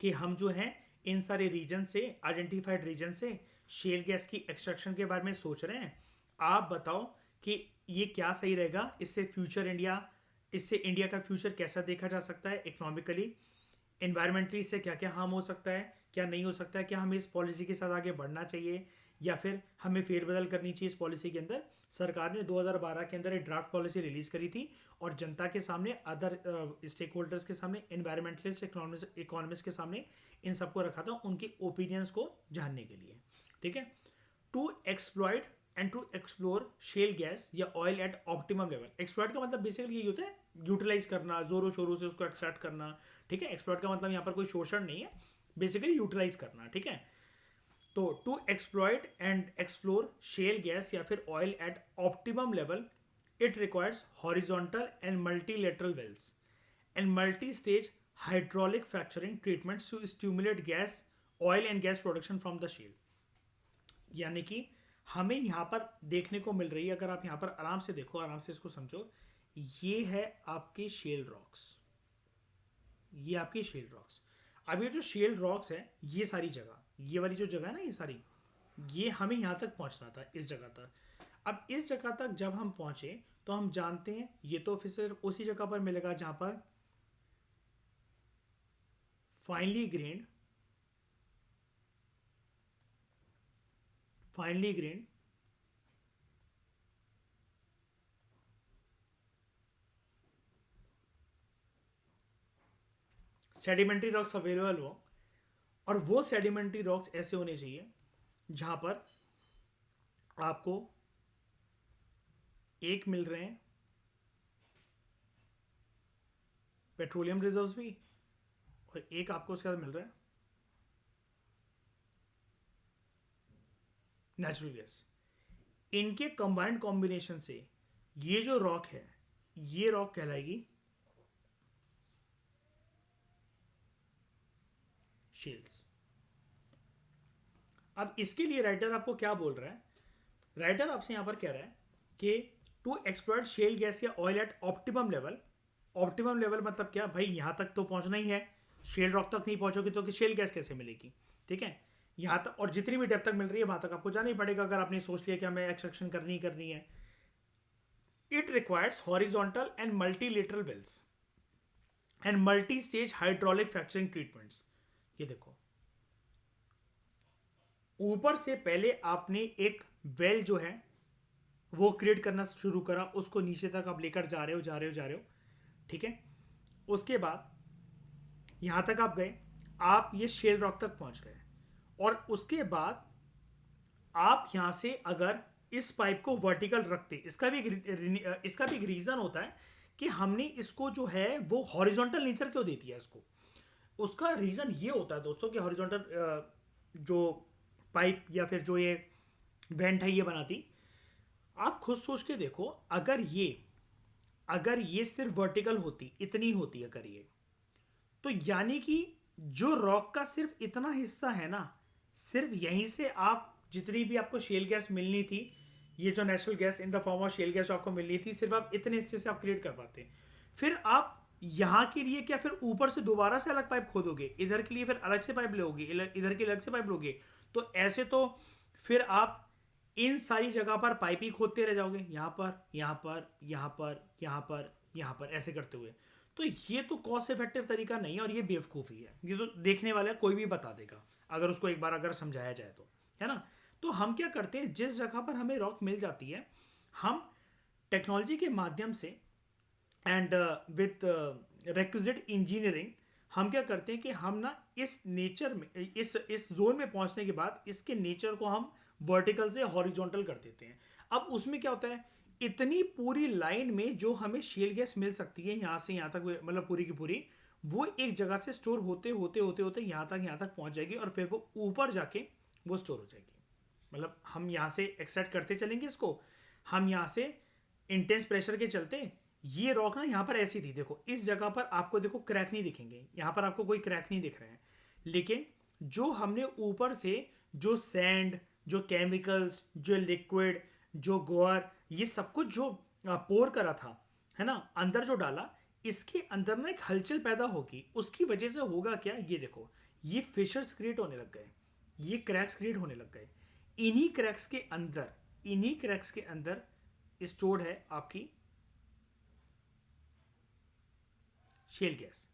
कि हम जो हैं इन सारे रीजन से, आइडेंटिफाइड रीजन से शेल गैस की एक्सट्रैक्शन के बारे में सोच रहे हैं। आप बताओ कि ये क्या सही रहेगा, इससे इंडिया का फ्यूचर कैसा देखा जा सकता है इकोनॉमिकली, इन्वायरमेंटली से क्या क्या हार्म हो सकता है, क्या नहीं हो सकता है, क्या हमें इस पॉलिसी के साथ आगे बढ़ना चाहिए या फिर हमें फेरबदल करनी चाहिए इस पॉलिसी के अंदर। सरकार ने 2012 के अंदर एक ड्राफ्ट पॉलिसी रिलीज करी थी और जनता के सामने, अदर स्टेक होल्डर्स के सामने, इन्वायरमेंटलिस्ट, इकोनॉमिस्ट के सामने इन सबको रखा था उनके ओपिनियंस को जानने के लिए, ठीक है। To exploit and to explore shale gas या oil at optimum level. Exploit का मतलब बेसिकली यही होता है यूटिलाइज करना, जोरों शोरों से उसको एक्सट्रैक्ट करना, ठीक है। एक्सप्लॉइट का मतलब यहाँ पर कोई शोषण नहीं है, बेसिकली यूटिलाइज करना, ठीक है। तो to exploit and explore shale gas या फिर oil at optimum level, it requires horizontal and multilateral wells and multi stage hydraulic fracturing treatments to stimulate gas, oil and gas production from the shale। यानी कि हमें यहाँ पर देखने को मिल रही है, अगर आप यहाँ पर आराम से देखो, आराम से इसको समझो, ये है आपके शेल रॉक्स, ये आपकी शेल रॉक्स। अब ये जो शेल रॉक्स है, ये सारी जगह, ये वाली जो जगह है ना, ये सारी, ये हमें यहाँ तक पहुँचना था, इस जगह तक। अब इस जगह तक जब हम पहुँचे तो हम जानते हैं ये तो फिर सिर्फ उसी जगह पर मिलेगा जहाँ पर finely grained sedimentary rocks available हो, और वो सेडिमेंट्री रॉक्स ऐसे होने चाहिए जहां पर आपको एक मिल रहे हैं पेट्रोलियम रिजर्व्स भी, और एक आपको उसके साथ मिल रहा है नेचुरल गैस। इनके कंबाइंड कॉम्बिनेशन से ये जो रॉक है, ये रॉक कहलाएगी शेल्स। अब इसके लिए राइटर आपको क्या बोल रहा है, राइटर आपसे यहां पर कह रहा है कि टू एक्सप्लॉइट शेल गैस या oil at optimum level. Optimum level मतलब क्या भाई, यहां तक तो पहुंचना ही है, शेल रॉक तक नहीं पहुंचोगे तो कि शेल गैस कैसे मिलेगी, ठीक है। यहां तक, और जितनी भी डेप्थ तक मिल रही है वहां तक आपको जाना ही पड़ेगा अगर आपने सोच लिया कि हमें एक्सट्रैक्शन करनी है। It requires horizontal and multilateral wells and multi stage hydraulic fracturing treatments. ये देखो, ऊपर से पहले आपने एक वेल जो है वो क्रिएट करना शुरू करा, उसको नीचे तक आप लेकर जा रहे हो, ठीक है। उसके बाद यहां तक आप गए, आप ये शेल रॉक तक पहुंच गए, और उसके बाद आप यहां से अगर इस पाइप को वर्टिकल रखते, इसका भी एक रीजन होता है कि हमने इसको जो है वो हॉरिजॉन्टल नेचर क्यों देती है इसको। उसका रीजन ये होता है दोस्तों कि हॉरिजॉन्टल जो पाइप या फिर जो ये वेंट है ये बनाती, आप खुद सोच के देखो, अगर ये सिर्फ वर्टिकल होती, इतनी होती अगर ये, तो यानी कि जो रॉक का सिर्फ इतना हिस्सा है ना, सिर्फ यहीं से आप जितनी भी आपको शेल गैस मिलनी थी, ये जो natural gas in the form of shale gas आपको मिलनी थी, सिर्फ आप इतने हिस्से से आप क्रिएट कर पाते। फिर आप यहां के लिए क्या फिर ऊपर से दोबारा से अलग पाइप खोदोगे, इधर के लिए फिर अलग से पाइप लोगे, इधर के अलग से पाइप लोगे, तो ऐसे तो फिर आप इन सारी जगह पर पाइप ही खोदते रह जाओगे, यहां पर, यहां पर, यहां पर, यहां पर, यहां पर, ऐसे करते हुए। तो ये तो कॉस्ट इफेक्टिव तरीका नहीं है, और ये बेवकूफ़ी है, ये तो देखने वाला कोई भी बता देगा अगर उसको एक बार अगर समझाया जाए तो, है ना। तो हम क्या करते हैं, जिस जगह पर हमें रॉक मिल जाती है, हम टेक्नोलॉजी के माध्यम से एंड विथ रिक्विजिट इंजीनियरिंग हम क्या करते हैं कि हम ना इस नेचर में, इस जोन में पहुंचने के बाद इसके नेचर को हम वर्टिकल से हॉरिजॉन्टल कर देते हैं। अब उसमें क्या होता है, इतनी पूरी लाइन में जो हमें शेल गैस मिल सकती है यहाँ से यहाँ तक, मतलब पूरी की पूरी, वो एक जगह से स्टोर होते होते होते होते यहाँ तक पहुँच जाएगी और फिर वो ऊपर जाके वो स्टोर हो जाएगी। मतलब हम यहाँ से एक्सट्रैक्ट करते चलेंगे इसको, हम यहाँ से इंटेंस प्रेशर के चलते, ये रॉक ना यहाँ पर ऐसी थी, देखो इस जगह पर आपको देखो क्रैक नहीं दिखेंगे, यहाँ पर आपको कोई क्रैक नहीं दिख रहे हैं, लेकिन जो हमने ऊपर से जो सैंड, जो केमिकल्स, जो लिक्विड, जो गोअर, ये सब कुछ जो पोर करा था, है ना, अंदर जो डाला, इसके अंदर ना एक हलचल पैदा होगी, उसकी वजह से होगा क्या, ये देखो ये फिशर्स क्रिएट होने लग गए, ये क्रैक्स क्रिएट होने लग गए। इन्हीं क्रैक्स के अंदर, इन्हीं क्रैक्स के अंदर स्टोर्ड है आपकी शेल गैस,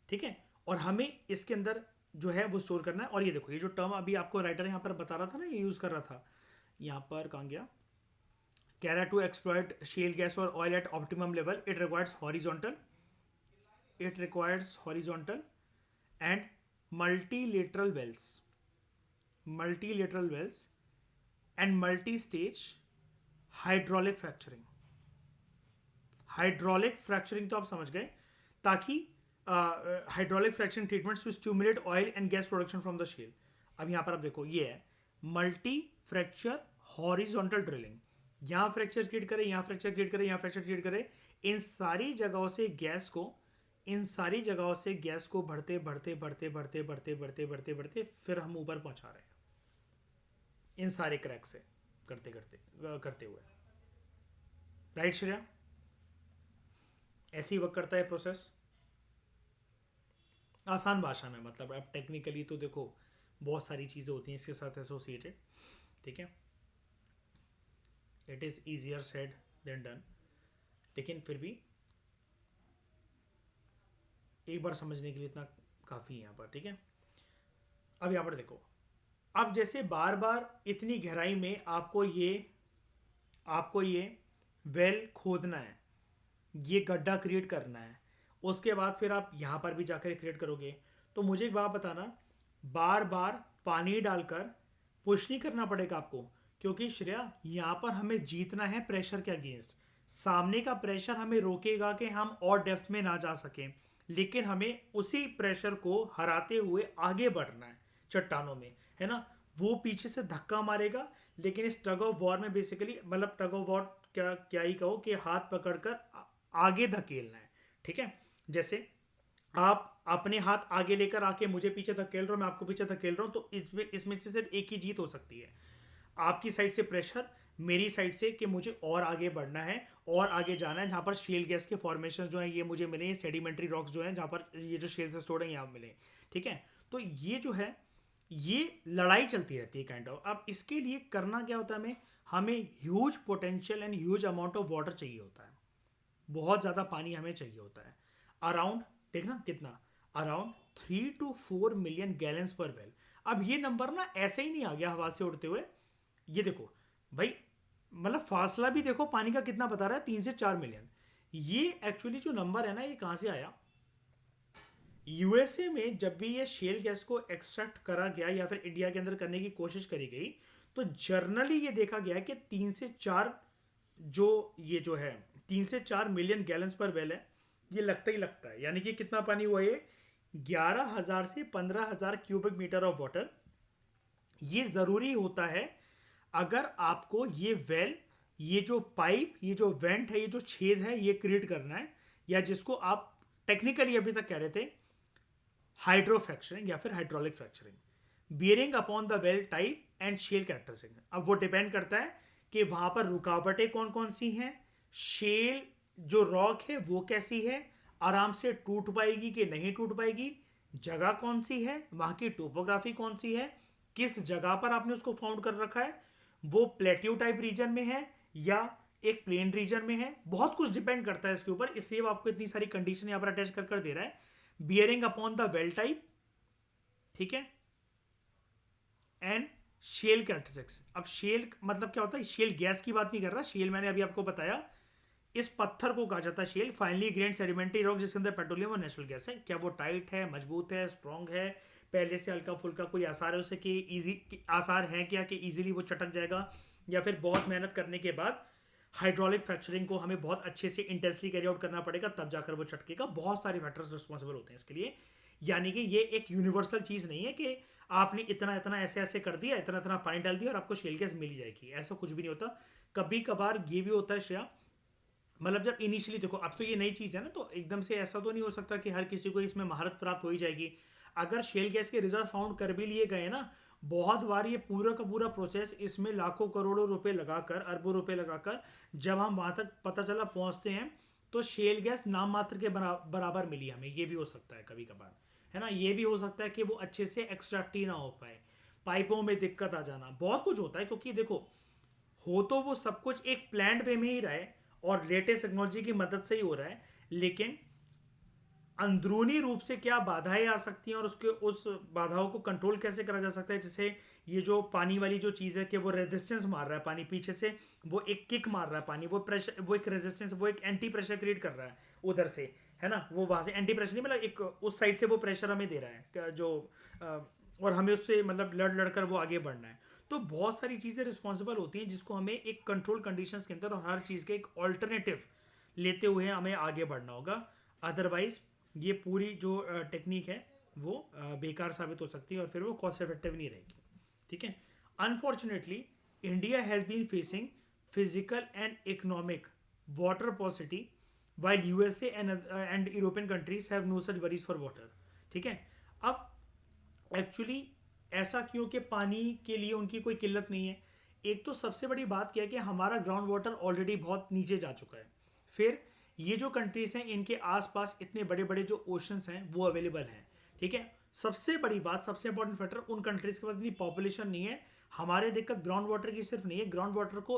ठीक है। और हमें इसके अंदर जो है वो स्टोर करना है। और ये देखो ये जो टर्म अभी आपको राइटर यहाँ पर बता रहा था ना, ये यूज कर रहा था, यहाँ पर कहाँ गया, कह रहा है टू एक्सप्लॉइट शेल गैस और oil at optimum level it requires horizontal and multilateral wells and multi stage hydraulic fracturing तो आप समझ गए, ताकि hydraulic fracturing treatments to stimulate oil and gas production from the shale. अब यहाँ पर आप देखो ये है मल्टी फ्रैक्चर हॉरिजॉन्टल ड्रिलिंग, यहाँ फ्रैक्चर क्रिएट करे, यहाँ फ्रैक्चर क्रिएट करे, यहाँ फ्रैक्चर क्रिएट करे, इन सारी जगहों से गैस को बढ़ते बढ़ते बढ़ते बढ़ते बढ़ते बढ़ते बढ़ते बढ़ते फिर हम ऊपर पहुंचा रहे हैं, इन सारे क्रैक से करते हुए। राइट श्रेया, ऐसे ही वर्क करता है प्रोसेस, आसान भाषा में, मतलब अब टेक्निकली तो देखो बहुत सारी चीज़ें होती हैं इसके साथ एसोसिएटेड, ठीक है, it is easier said than done, लेकिन फिर भी एक बार समझने के लिए इतना काफ़ी है यहाँ पर, ठीक है। अब यहाँ पर देखो, अब जैसे बार बार इतनी गहराई में आपको ये वेल खोदना है, ये गड्ढा क्रिएट करना है, उसके बाद फिर आप यहाँ पर भी जाकर क्रिएट करोगे, तो मुझे एक बात बताना, बार बार पानी डालकर पुश नहीं करना पड़ेगा आपको, क्योंकि श्रेया यहाँ पर हमें जीतना है प्रेशर के अगेंस्ट, सामने का प्रेशर हमें रोकेगा कि हम और डेप्थ में ना जा सकें, लेकिन हमें उसी प्रेशर को हराते हुए आगे बढ़ना है चट्टानों में, है ना, वो पीछे से धक्का मारेगा, लेकिन इस टग ऑफ वॉर में बेसिकली, मतलब टग ऑफ वॉर क्या क्या ही कहो कि हाथ पकड़कर आगे धकेलना है, ठीक है। जैसे आप अपने हाथ आगे लेकर आके मुझे पीछे धकेल रहे हो, मैं आपको पीछे धकेल रहा हूं, तो इसमें से सिर्फ एक ही जीत हो सकती है, आपकी साइड से प्रेशर, मेरी साइड से कि मुझे और आगे बढ़ना है और आगे जाना है, जहां पर शेल गैस के फॉर्मेशन जो है ये मुझे मिले, सेडिमेंट्री रॉक्स जो है जहां पर ये जो शेल से स्टोर्ड है यहाँ मिले, ठीक है। तो ये जो है ये लड़ाई चलती रहती है काइंड ऑफ। अब इसके लिए करना क्या होता है, हमें huge potential and huge amount of water चाहिए होता है, बहुत ज़्यादा पानी हमें चाहिए होता है, अराउंड, देखना कितना, अराउंड 3 to 4 मिलियन गैलन्स पर वेल। अब ये नंबर ना ऐसे ही नहीं आ गया हवा से उड़ते हुए, ये देखो भाई, मतलब फासला भी देखो पानी का कितना बता रहा है, 3 से 4 मिलियन। ये एक्चुअली जो नंबर है ना, ये कहाँ से आया, यूएसए में जब भी ये शेल गैस को एक्सट्रैक्ट करा गया या फिर इंडिया के अंदर करने की कोशिश करी गई, तो जर्नली ये देखा गया कि 3 से 4 जो है 3 से 4 मिलियन गैलन्स पर वेल है, ये लगता ही लगता है, यानी कि कितना पानी हुआ ये, 11,000 से 15,000 क्यूबिक मीटर ऑफ वाटर। ये ज़रूरी होता है अगर आपको ये वेल, ये जो पाइप, ये जो वेंट है, ये जो छेद है, ये क्रिएट करना है, या जिसको आप टेक्निकली अभी तक कह रहे थे हाइड्रोफ्रैक्चरिंग या फिर hydraulic fracturing, bearing upon the well type and shale characteristic. अब वो डिपेंड करता है कि वहां पर रुकावटें कौन कौन सी हैं, शेल जो रॉक है वो कैसी है, आराम से टूट पाएगी कि नहीं टूट पाएगी, जगह कौन सी है, वहां की टोपोग्राफी कौन सी है, किस जगह पर आपने उसको फाउंड कर रखा है, वो प्लेट्यू टाइप रीजन में है या एक प्लेन रीजन में है, बहुत कुछ डिपेंड करता है इसके ऊपर, इसलिए वो आपको इतनी सारी कंडीशन यहां पर अटैच कर दे रहा है। Bearing upon the well type, ठीक है, एंड शेल कैरेक्टरिस्टिक्स। अब शेल मतलब क्या होता है, शेल गैस की बात नहीं कर रहा, शेल मैंने अभी आपको बताया, इस पत्थर को कहा जाता है shale, finely grain sedimentary rock जिसके अंदर पेट्रोलियम और नेचुरल गैस है। क्या वो टाइट है, मजबूत है, स्ट्रॉन्ग है, पहले से हल्का फुल्का कोई आसार है उसे कि इजी आसार है क्या कि इजीली वो चटक जाएगा, या फिर बहुत मेहनत करने के बाद हाइड्रोलिक फ्रैक्चरिंग को हमें बहुत अच्छे से इंटेंसली कैरी आउट करना पड़ेगा, तब जाकर वो चटकेगा। बहुत सारे फैक्टर्स रिस्पॉन्सिबल होते हैं इसके लिए। यानी कि ये एक यूनिवर्सल चीज नहीं है कि आपने इतना इतना ऐसे ऐसे कर दिया, इतना इतना पानी डाल दिया और आपको शेल गैस मिल जाएगी, ऐसा कुछ भी नहीं होता। कभी कभार ये भी होता है श्रेया, मतलब जब इनिशियली देखो, अब तो ये नई चीज़ है ना, तो एकदम से ऐसा तो नहीं हो सकता कि हर किसी को इसमें महारत प्राप्त हो ही जाएगी। अगर शेल गैस के रिजर्व फाउंड कर भी लिए गए ना, बहुत बार ये पूरा का पूरा प्रोसेस, इसमें लाखों करोड़ों रुपए लगाकर, अरबों रुपए लगाकर जब हम वहां तक पता चला पहुंचते हैं, तो शेल गैस नाम मात्र के बराबर मिली हमें। ये भी हो सकता है कभी कभार, है ना। ये भी हो सकता है कि वो अच्छे से एक्सट्रैक्ट ही ना हो पाए, पाइपों में दिक्कत आ जाना, बहुत कुछ होता है। क्योंकि देखो, हो तो वो सब कुछ एक प्लान्ड वे में ही रहा है और लेटेस्ट टेक्नोलॉजी की मदद से ही हो रहा है, लेकिन अंदरूनी रूप से क्या बाधाएं आ सकती हैं और उसके उस बाधाओं को कंट्रोल कैसे करा जा सकता है। जैसे ये जो पानी वाली जो चीज़ है कि वो रेजिस्टेंस मार रहा है पानी पीछे से, वो एक किक मार रहा है पानी, वो प्रेशर, वो एक रेजिस्टेंस, वो एक एंटी प्रेशर क्रिएट कर रहा है उधर से, है ना। वो वहां से एंटी प्रेशर नहीं, मतलब एक उस साइड से वो प्रेशर हमें दे रहा है जो और हमें उससे मतलब लड़ लड़कर वो आगे बढ़ना है। तो बहुत सारी चीज़ें रिस्पॉन्सिबल होती हैं जिसको हमें एक कंट्रोल कंडीशंस के अंदर और हर चीज़ के एक ऑल्टरनेटिव लेते हुए हमें आगे बढ़ना होगा। अदरवाइज ये पूरी जो टेक्निक है वो बेकार साबित हो सकती है और फिर वो कॉस्ट इफेक्टिव नहीं रहेगी। ठीक है। Unfortunately India has been facing physical and economic water paucity while USA and European countries have no such worries for water। ठीक है। अब एक्चुअली ऐसा क्यों कि पानी के लिए उनकी कोई किल्लत नहीं है। एक तो सबसे बड़ी बात क्या है कि हमारा ग्राउंड वाटर ऑलरेडी बहुत नीचे जा चुका है। फिर ये जो कंट्रीज हैं इनके आसपास इतने बड़े बड़े जो ओशंस हैं वो अवेलेबल हैं। ठीक है। सबसे बड़ी बात, सबसे इंपॉर्टेंट फैक्टर, उन कंट्रीज के पास इतनी पॉपुलेशन नहीं है। हमारे दिक्कत ग्राउंड वाटर की सिर्फ नहीं है, ग्राउंड वाटर को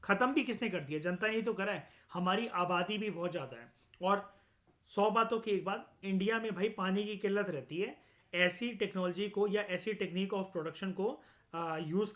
खत्म भी किसने कर दिया, जनता ने तो करा है। हमारी आबादी भी बहुत ज़्यादा है और 100 बातों की एक बात, इंडिया में भाई पानी की किल्लत रहती है। ऐसी टेक्नोलॉजी को या ऐसी टेक्निक ऑफ प्रोडक्शन को यूज़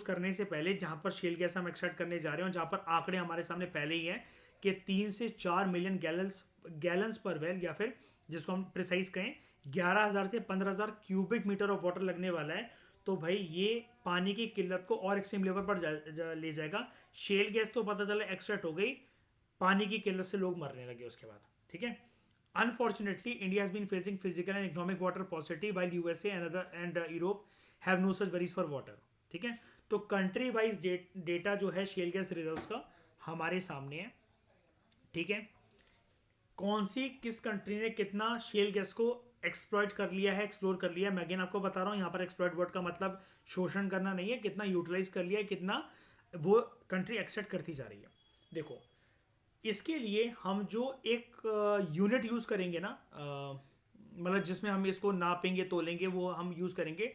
करने से पहले, जहाँ पर शेल गैस हम एक्सट्रैक्ट करने जा रहे हैं, जहाँ पर आंकड़े हमारे सामने पहले ही हैं कि 3 से 4 मिलियन गैलन्स पर वेल, या फिर जिसको हम प्रिसाइज कहें 11,000 से 15,000 क्यूबिक मीटर ऑफ वाटर लगने वाला है। तो भाई ये पानी की किल्लत को और एक्सट्रीम लेवल पर ले जाएगा। शेल गैस तो पता चला एक्सट्रैक्ट हो गई, पानी की किल्लत से लोग मरने लगे उसके बाद। ठीक है। Unfortunately India has been facing physical and economic water paucity while USA and Europe have no such worries for water. ठीक है। तो कंट्री वाइज डेटा जो है शेल गैस रिजर्व्स का हमारे सामने है। ठीक है। कौन सी किस कंट्री ने कितना शेल गैस को एक्सप्लॉइट कर लिया है, एक्सप्लोर कर लिया है। मैं अगेन आपको बता रहा हूँ, यहाँ पर एक्सप्लॉइट वर्ड का मतलब शोषण करना नहीं है, कितना यूटिलाइज कर लिया है, कितना वो कंट्री एक्सेप्ट करती जा रही है। देखो, इसके लिए हम जो एक यूनिट यूज करेंगे ना, मतलब जिसमें हम इसको नापेंगे तोलेंगे, वो हम यूज करेंगे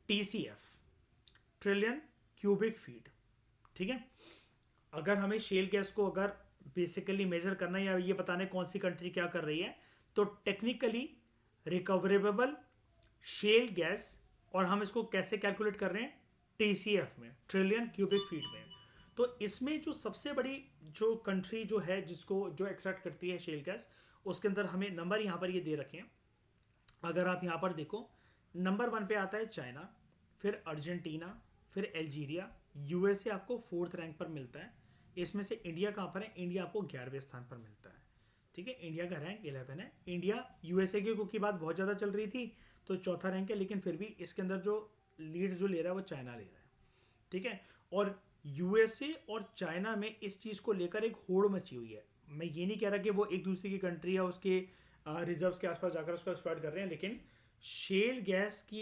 TCF, ट्रिलियन क्यूबिक फीट। ठीक है। अगर हमें शेल गैस को अगर बेसिकली मेजर करना है या ये बताना है कौन सी कंट्री क्या कर रही है, तो टेक्निकली रिकवरेबल शेल गैस, और हम इसको कैसे कैलकुलेट कर रहे हैं, TCF में, ट्रिलियन क्यूबिक फीट में। तो इसमें जो सबसे बड़ी जो कंट्री जो है जिसको जो एक्सट्रैक्ट करती है शेल गैस, उसके अंदर हमें नंबर यहाँ पर ये दे रखे हैं। अगर आप यहाँ पर देखो, नंबर 1 पे आता है चाइना, फिर अर्जेंटीना, फिर अल्जीरिया, USA आपको 4th रैंक पर मिलता है। इसमें से इंडिया कहाँ पर है, इंडिया आपको 11वें स्थान पर मिलता है। ठीक है। इंडिया का रैंक 11 है। इंडिया USA की बात बहुत ज़्यादा चल रही थी तो चौथा रैंक है, लेकिन फिर भी इसके अंदर जो लीड जो ले रहा है वो चाइना ले रहा है। ठीक है। और USA और चाइना में इस चीज़ को लेकर एक होड़ मची हुई है। मैं ये नहीं कह रहा कि वो एक दूसरे की कंट्री या उसके रिजर्व्स के आसपास जाकर उसको एक्सप्लॉइट कर रहे हैं, लेकिन शेल गैस की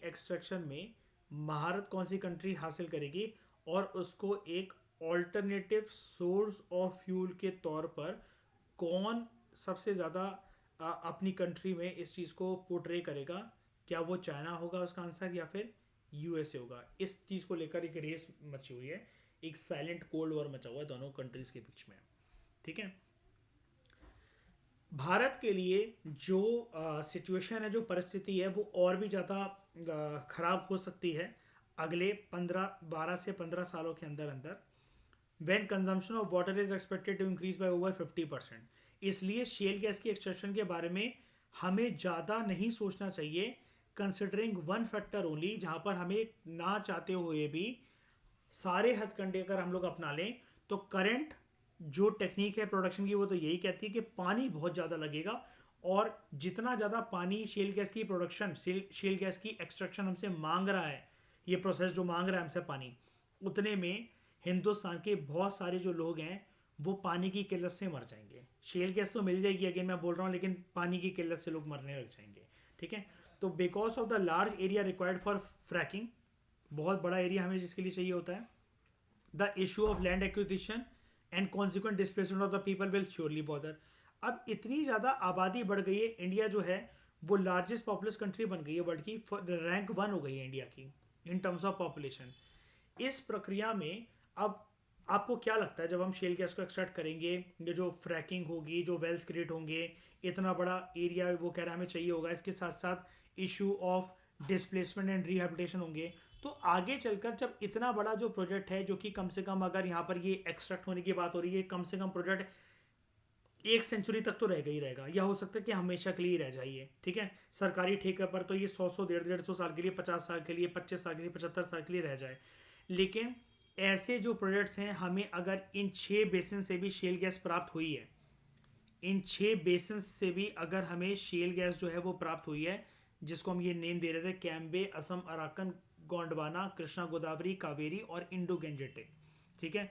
एक्सट्रैक्शन में महारत कौन सी कंट्री हासिल करेगी और उसको एक ऑल्टरनेटिव सोर्स ऑफ फ्यूल के तौर पर कौन सबसे ज़्यादा अपनी कंट्री में इस चीज़ को पोर्ट्रे करेगा, क्या वो चाइना होगा उसका आंसर या फिर USA होगा। इस चीज़ को लेकर एक रेस मची हुई है, एक साइलेंट कोल्ड वॉर मचा हुआ है दोनों कंट्रीज के बीच में। ठीक है। भारत के लिए जो सिचुएशन है, जो परिस्थिति है, वो और भी ज़्यादा खराब हो सकती है अगले 12 से 15 सालों के अंदर अंदर, when consumption of water is expected to increase by over 50%। इसलिए शेल गैस की एक्सट्रैक्शन के बारे में हमें ज़्यादा नहीं सोचना चाहिए, कंसिडरिंग वन फैक्टर ओनली, जहाँ पर हमें ना चाहते हुए भी सारे हथकंडे अगर हम लोग अपना लें तो करंट जो टेक्निक है प्रोडक्शन की वो तो यही कहती है कि पानी बहुत ज़्यादा लगेगा, और जितना ज़्यादा पानी शेल गैस की प्रोडक्शन, शेल गैस की एक्सट्रैक्शन हमसे मांग रहा है, ये प्रोसेस जो मांग रहा है हमसे पानी, उतने में हिंदुस्तान के बहुत सारे जो लोग हैं वो पानी की किल्लत से मर जाएंगे। शेल गैस तो मिल जाएगी, अगेन मैं बोल रहा हूँ, लेकिन पानी की किल्लत से लोग मरने लग जाएंगे। ठीक है, तो because of the large area required for fracking, बहुत बड़ा एरिया हमें जिसके लिए चाहिए होता है, the issue of land acquisition and consequent displacement of the people will surely bother. अब इतनी ज़्यादा आबादी बढ़ गई है, इंडिया जो है वो लार्जेस्ट पॉपुलस कंट्री बन गई है वर्ल्ड की, रैंक 1 हो गई है इंडिया की इन टर्म्स ऑफ पॉपुलेशन। इस प्रक्रिया में अब आपको क्या लगता है, जब हम शेल गैस को एक्सट्रैक्ट करेंगे, ये जो फ्रैकिंग होगी, जो वेल्स क्रिएट होंगे, इतना बड़ा एरिया वो कह रहा है हमें चाहिए होगा, इसके साथ साथ issue of displacement and rehabilitation होंगे, तो आगे चलकर जब इतना बड़ा जो प्रोजेक्ट है, जो कि कम से कम अगर यहाँ पर ये एक्सट्रैक्ट होने की बात हो रही है, कम से कम प्रोजेक्ट 1 सेंचुरी तक तो रहेगा ही रहेगा, या हो सकता है कि हमेशा के लिए रह जाइए। ठीक है, सरकारी ठेके पर तो ये 100 150 साल के लिए, 50 साल के लिए, 25 साल के लिए, 75 साल के लिए रह जाए। लेकिन ऐसे जो प्रोजेक्ट्स हैं, हमें अगर इन 6 बेसिन से भी शेल गैस प्राप्त हुई है, इन 6 बेसिन से भी अगर हमें शेल गैस जो है वो प्राप्त हुई है, जिसको हम ये नेम दे रहे थे, कैम्बे, असम, अराकन, गोंडवाना, कृष्णा गोदावरी, कावेरी और इंडो गेंजेटिक। ठीक है,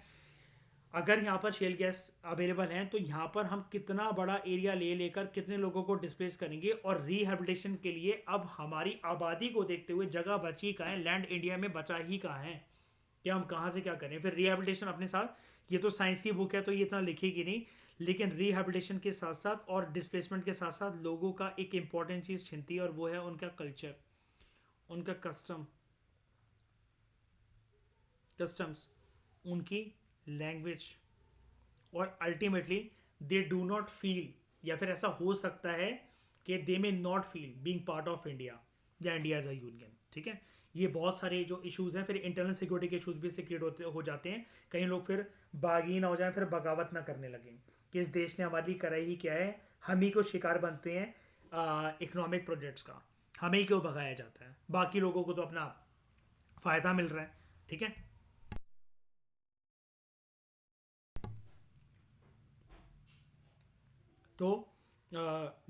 अगर यहाँ पर शेल गैस अवेलेबल हैं तो यहाँ पर हम कितना बड़ा एरिया ले लेकर कितने लोगों को डिस्प्लेस करेंगे, और रिहेबिलिटेशन के लिए अब हमारी आबादी को देखते हुए जगह बची कहाँ है, लैंड इंडिया में बचा ही कहाँ है, कि हम कहाँ से क्या करें। फिर रिहेबिलिटेशन अपने साथ, ये तो साइंस की बुक है तो ये इतना लिखेगी नहीं, लेकिन रिहेबिलिटेशन के साथ साथ और डिस्प्लेसमेंट के साथ साथ लोगों का एक इंपॉर्टेंट चीज़ छिनती है, और वो है उनका कल्चर, उनका कस्टम्स, उनकी लैंग्वेज, और ultimately they do not feel, या फिर ऐसा हो सकता है कि they may not feel being part of India या इंडिया एज अ यूनियन। ठीक है, ये बहुत सारे जो इश्यूज हैं, फिर इंटरनल सिक्योरिटी के इश्यूज भी सिक्योर होते हो जाते हैं, कई लोग फिर बागी ना हो जाए, फिर बगावत ना करने लगे कि इस देश ने हमारे लिए करा ही क्या है, हम ही को शिकार बनते हैं इकोनॉमिक प्रोजेक्ट्स का, हमें ही क्यों भगाया जाता है, बाकी लोगों को तो अपना फ़ायदा मिल रहा है। ठीक है, तो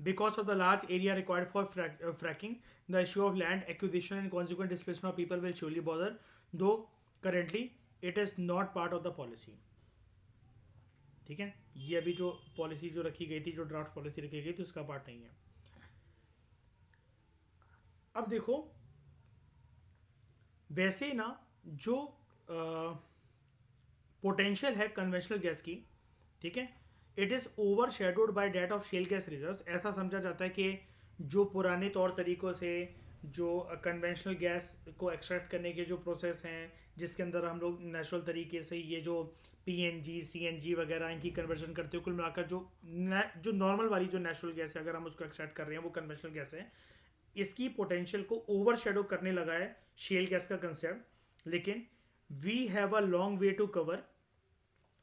because of the large area required for fracking, the issue of land acquisition and consequent displacement of people will surely bother, though currently it is not part of the policy. ठीक है, ये अभी जो पॉलिसी जो रखी गई थी, जो ड्राफ्ट पॉलिसी रखी गई थी, उसका पार्ट नहीं है। अब देखो, वैसे ही ना जो पोटेंशियल है कन्वेंशनल गैस की, ठीक है, it is overshadowed by that of shale gas reserves. ऐसा समझा जाता है कि जो पुराने तौर तरीक़ों से जो कन्वेंशनल गैस को एक्सट्रैक्ट करने के जो प्रोसेस हैं, जिसके अंदर हम लोग नेचुरल तरीके से ये जो PNG CNG वगैरह इनकी कन्वर्जन करते हो, कुल मिलाकर जो नॉर्मल वाली जो नेचुरल गैस है, अगर हम उसको एक्सट्रैक्ट कर रहे हैं, वो कन्वेंशनल गैस है, इसकी पोटेंशियल को ओवर शेडो करने लगा है शेल गैस का कंसेप्ट। लेकिन we have a long way to cover,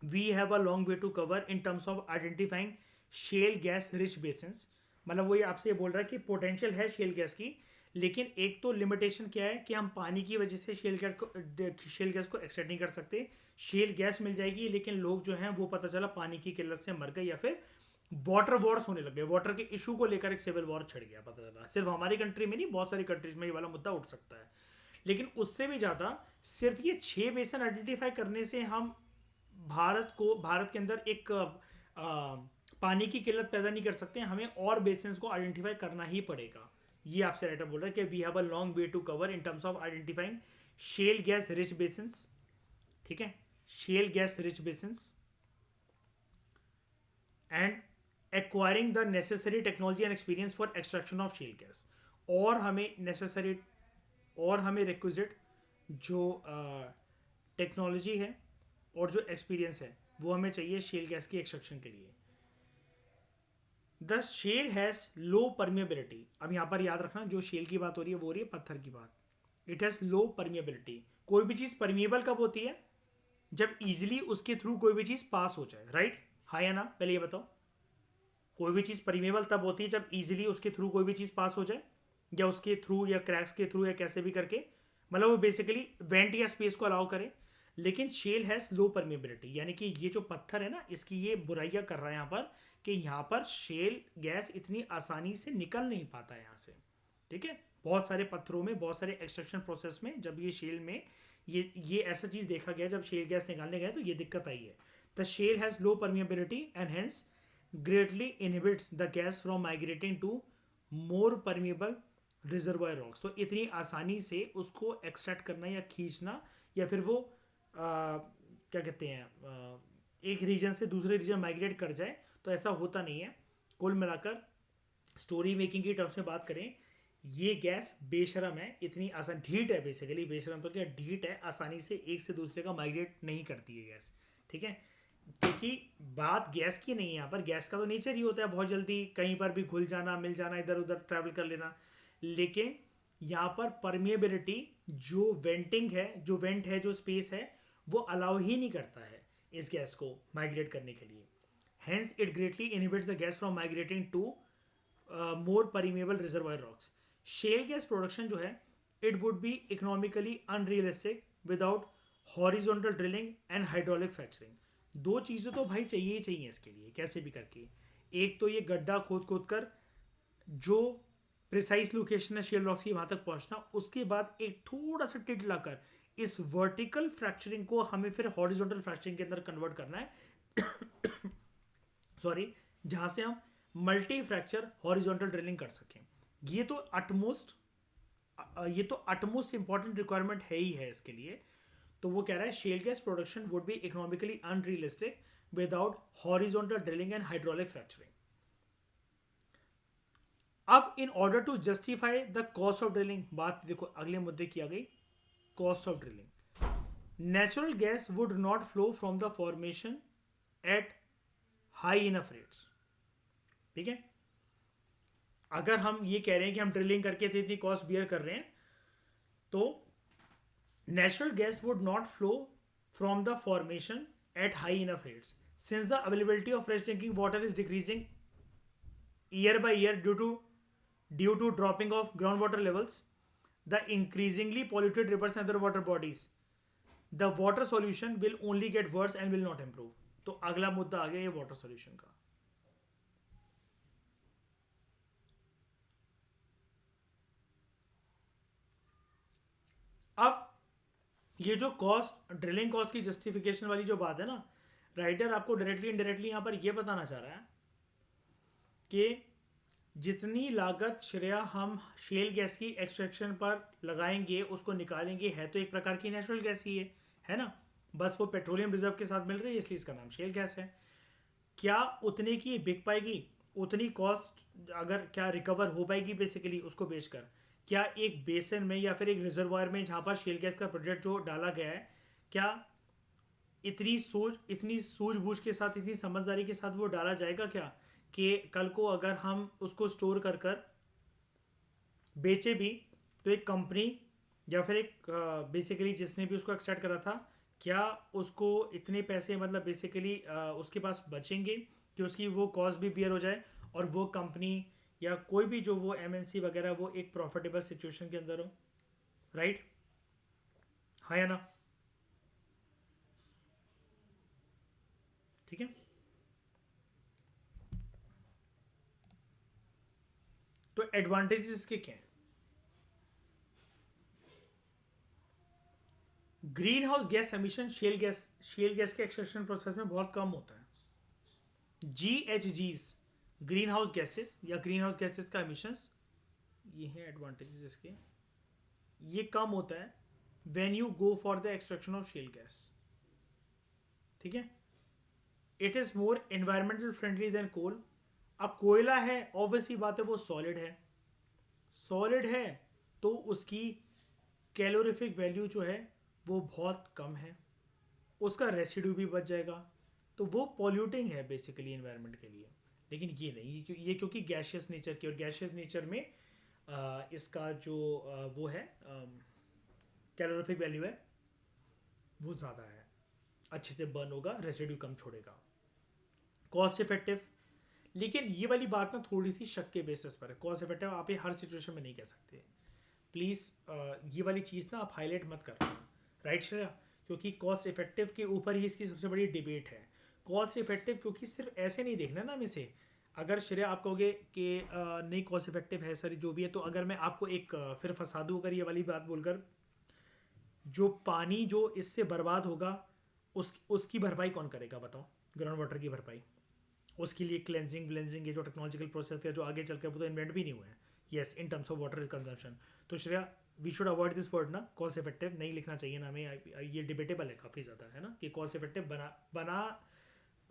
we have a long way to cover in terms of identifying shale gas rich basins. मतलब वो ये आपसे बोल रहा है कि पोटेंशियल है शेल गैस की, लेकिन एक तो लिमिटेशन क्या है कि हम पानी की वजह से शेल गैस को एक्सट्रैक्ट नहीं कर सकते। शेल गैस मिल जाएगी, लेकिन लोग जो हैं वो पता चला पानी की किल्लत से मर गए, या फिर वाटर वॉर्स होने लगे, वाटर के इशू को लेकर एक सिविल वॉर छिड़ गया, पता चला। सिर्फ हमारी कंट्री में नहीं, बहुत सारी कंट्रीज में ये वाला मुद्दा उठ सकता है। लेकिन उससे भी ज़्यादा सिर्फ ये 6 बेसिन आइडेंटिफाई करने से हम भारत के अंदर एक पानी की किल्लत पैदा नहीं कर सकते, हमें और बेसिन्स को आइडेंटिफाई करना ही पड़ेगा। ये आपसे राइटर बोल रहा है कि we have a long way to cover in terms of identifying shale gas rich basins. ठीक है, shale gas rich basins and acquiring the necessary technology and experience for extraction of shale gas. और हमें requisite जो technology है और जो experience है वो हमें चाहिए शेल गैस की एक्सट्रैक्शन के लिए। The shale has low permeability. अब यहाँ पर याद रखना, जो शेल की बात हो रही है वो हो रही है पत्थर की बात। It has low permeability. कोई भी चीज़ परमिएबल कब होती है? जब इजिली उसके थ्रू कोई भी चीज़ पास हो जाए, राइट? हाँ या ना, पहले ये बताओ। कोई भी चीज़ परमिएबल तब होती है जब इजिली उसके थ्रू कोई भी चीज़ पास हो जाए, या उसके थ्रू या क्रैक्स के थ्रू या कैसे भी करके, मतलब वो बेसिकली वेंट या स्पेस को अलाउ करे। लेकिन शेल हैज़ लो परमेबिलिटी, यानी कि ये जो पत्थर है ना, इसकी ये बुराइयां कर रहा है यहाँ पर कि यहाँ पर शेल गैस इतनी आसानी से निकल नहीं पाता है यहाँ से। ठीक है, बहुत सारे पत्थरों में, बहुत सारे एक्सट्रैक्शन प्रोसेस में जब ये शेल में ये ऐसा चीज़ देखा गया, जब शेल गैस निकालने गए तो ये दिक्कत आई है। The shale has low permeability and hence greatly inhibits the gas from migrating to more permeable reservoir rocks. तो इतनी आसानी से उसको एक्सट्रैक्ट करना या खींचना, या फिर वो क्या कहते हैं, एक रीजन से दूसरे रीजन माइग्रेट कर जाए, तो ऐसा होता नहीं है। कुल मिलाकर स्टोरी मेकिंग की टर्म्स में बात करें, ये गैस बेशरम है, इतनी आसान, ढीठ है बेसिकली, बेशरम तो क्या, ढीठ है, आसानी से एक से दूसरे का माइग्रेट नहीं करती है गैस। ठीक है, क्योंकि बात गैस की नहीं है यहाँ पर, गैस का तो नेचर ही होता है बहुत जल्दी कहीं पर भी घुल जाना, मिल जाना, इधर उधर ट्रैवल कर लेना। लेकिन यहाँ पर परमिएबिलिटी, जो वेंटिंग है, जो वेंट है, जो स्पेस है, वो अलाउ ही नहीं करता है इस गैस को माइग्रेट करने के लिए। Hence it greatly inhibits the gas from migrating to more permeable reservoir rocks. Shale gas production जो है, it would be economically unrealistic without horizontal drilling and hydraulic fracturing. दो चीज़ें तो भाई चाहिए ही चाहिए इसके लिए, कैसे भी करके। एक तो ये गड्ढा खोद खोद कर जो प्रिसाइज लोकेशन है शेल रॉक्स की वहां तक पहुंचना, उसके बाद एक थोड़ा सा टिट लाकर इस वर्टिकल फ्रैक्चरिंग को हमें फिर हॉरिजॉन्टल फ्रैक्चरिंग के अंदर कन्वर्ट करना है सॉरी, जहां से हम मल्टी फ्रैक्चर हॉरिजॉन्टल ड्रिलिंग कर सकें। ये तो अटमोस्ट इंपॉर्टेंट रिक्वायरमेंट है ही है इसके लिए। तो वो कह रहा है shale gas production would be economically unrealistic without horizontal drilling and hydraulic fracturing. अब in order to justify the cost of drilling, बात देखो अगले मुद्दे की आ गई, cost of drilling. Natural gas would not flow from the formation at high enough rates. ठीक है, अगर हम ये कह रहे हैं कि हम ड्रिलिंग करके इतनी कॉस्ट बियर कर रहे हैं, तो natural gas would not flow from the formation at high enough rates since the availability of fresh drinking water is decreasing year by year due to dropping of groundwater levels, the increasingly polluted rivers and other water bodies, the water solution will only get worse and will not improve. तो अगला मुद्दा आ गया ये water solution का। अब ये जो cost, drilling cost की जस्टिफिकेशन वाली जो बात है ना, राइटर आपको डायरेक्टली इनडायरेक्टली यहां पर ये बताना चाह रहा है कि जितनी लागत श्रेया हम शेल गैस की एक्सट्रैक्शन पर लगाएंगे, उसको निकालेंगे, है तो एक प्रकार की नेचुरल गैस ही है ना, बस वो पेट्रोलियम रिजर्व के साथ मिल रही है इसलिए इसका नाम शेल गैस है। क्या उतने की बिक पाएगी, उतनी कॉस्ट अगर क्या रिकवर हो पाएगी बेसिकली उसको बेचकर? क्या एक बेसन में या फिर एक रिजर्वायर में जहाँ पर शेल गैस का प्रोजेक्ट जो डाला गया है, क्या इतनी सूझबूझ के साथ, इतनी समझदारी के साथ वो डाला जाएगा क्या कि कल को अगर हम उसको स्टोर कर कर बेचे भी, तो एक कंपनी या फिर एक बेसिकली जिसने भी उसको एक्सट्रैक्ट करा था, क्या उसको इतने पैसे मतलब बेसिकली उसके पास बचेंगे कि उसकी वो कॉस्ट भी बियर हो जाए और वो कंपनी या कोई भी जो वो एमएनसी वगैरह वो एक प्रॉफिटेबल सिचुएशन के अंदर हो, राइट? हाँ या ना? ठीक है, तो एडवांटेजेस के क्या हैं? Green house gas emission shale gas के एक्सट्रैक्शन प्रोसेस में बहुत कम होता है। GHGs, ग्रीन हाउस गैसेस या ग्रीन हाउस गैसेस का एमिशंस, ये है एडवांटेजेस इसके, ये कम होता है when you go for the extraction of shale gas. ठीक है, it is more environmental friendly than coal. अब कोयला है, ऑब्वियसली बात है वो सॉलिड है तो उसकी कैलोरीफिक वैल्यू जो है वो बहुत कम है, उसका रेसिड्यू भी बच जाएगा, तो वो पॉल्यूटिंग है बेसिकली एनवायरनमेंट के लिए। लेकिन ये नहीं, ये क्योंकि गैशियस नेचर की, और गैशियस नेचर में इसका जो वो है कैलोरीफिक वैल्यू है वो ज़्यादा है, अच्छे से बर्न होगा, रेसिड्यू कम छोड़ेगा, कॉस्ट इफेक्टिव। लेकिन ये वाली बात ना थोड़ी सी शक के बेसिस पर है। कॉस्ट इफेक्टिव आप ये हर सिचुएशन में नहीं कह सकते, प्लीज़ ये वाली चीज़ ना आप हाईलाइट मत करना, राइट श्रेया? क्योंकि कॉस्ट इफेक्टिव के ऊपर ही इसकी सबसे बड़ी डिबेट है। कॉस्ट इफेक्टिव क्योंकि सिर्फ ऐसे नहीं देखना ना हमें से। अगर श्रेया आप कहोगे कि नहीं कॉस्ट इफेक्टिव है सर जो भी है, तो अगर मैं आपको एक फिर फंसा दूँ अगर ये वाली बात बोलकर, जो पानी जो इससे बर्बाद होगा उसकी भरपाई कौन करेगा बताओ? ग्राउंड वाटर की भरपाई, उसके लिए क्लेंजिंग व्लेंजिंग ये जो टेक्नोलॉजिकल प्रोसेस है जो आगे चलकर वो तो इन्वेंट भी नहीं हुआ है। Yes, in terms of water consumption. तो Shreya we should avoid this word ना, कॉस्ट इफेक्टिव नहीं लिखना चाहिए ना हमें। ये डिबेटेबल है काफ़ी ज़्यादा, है ना, कि कॉस्ट इफेक्टिव बना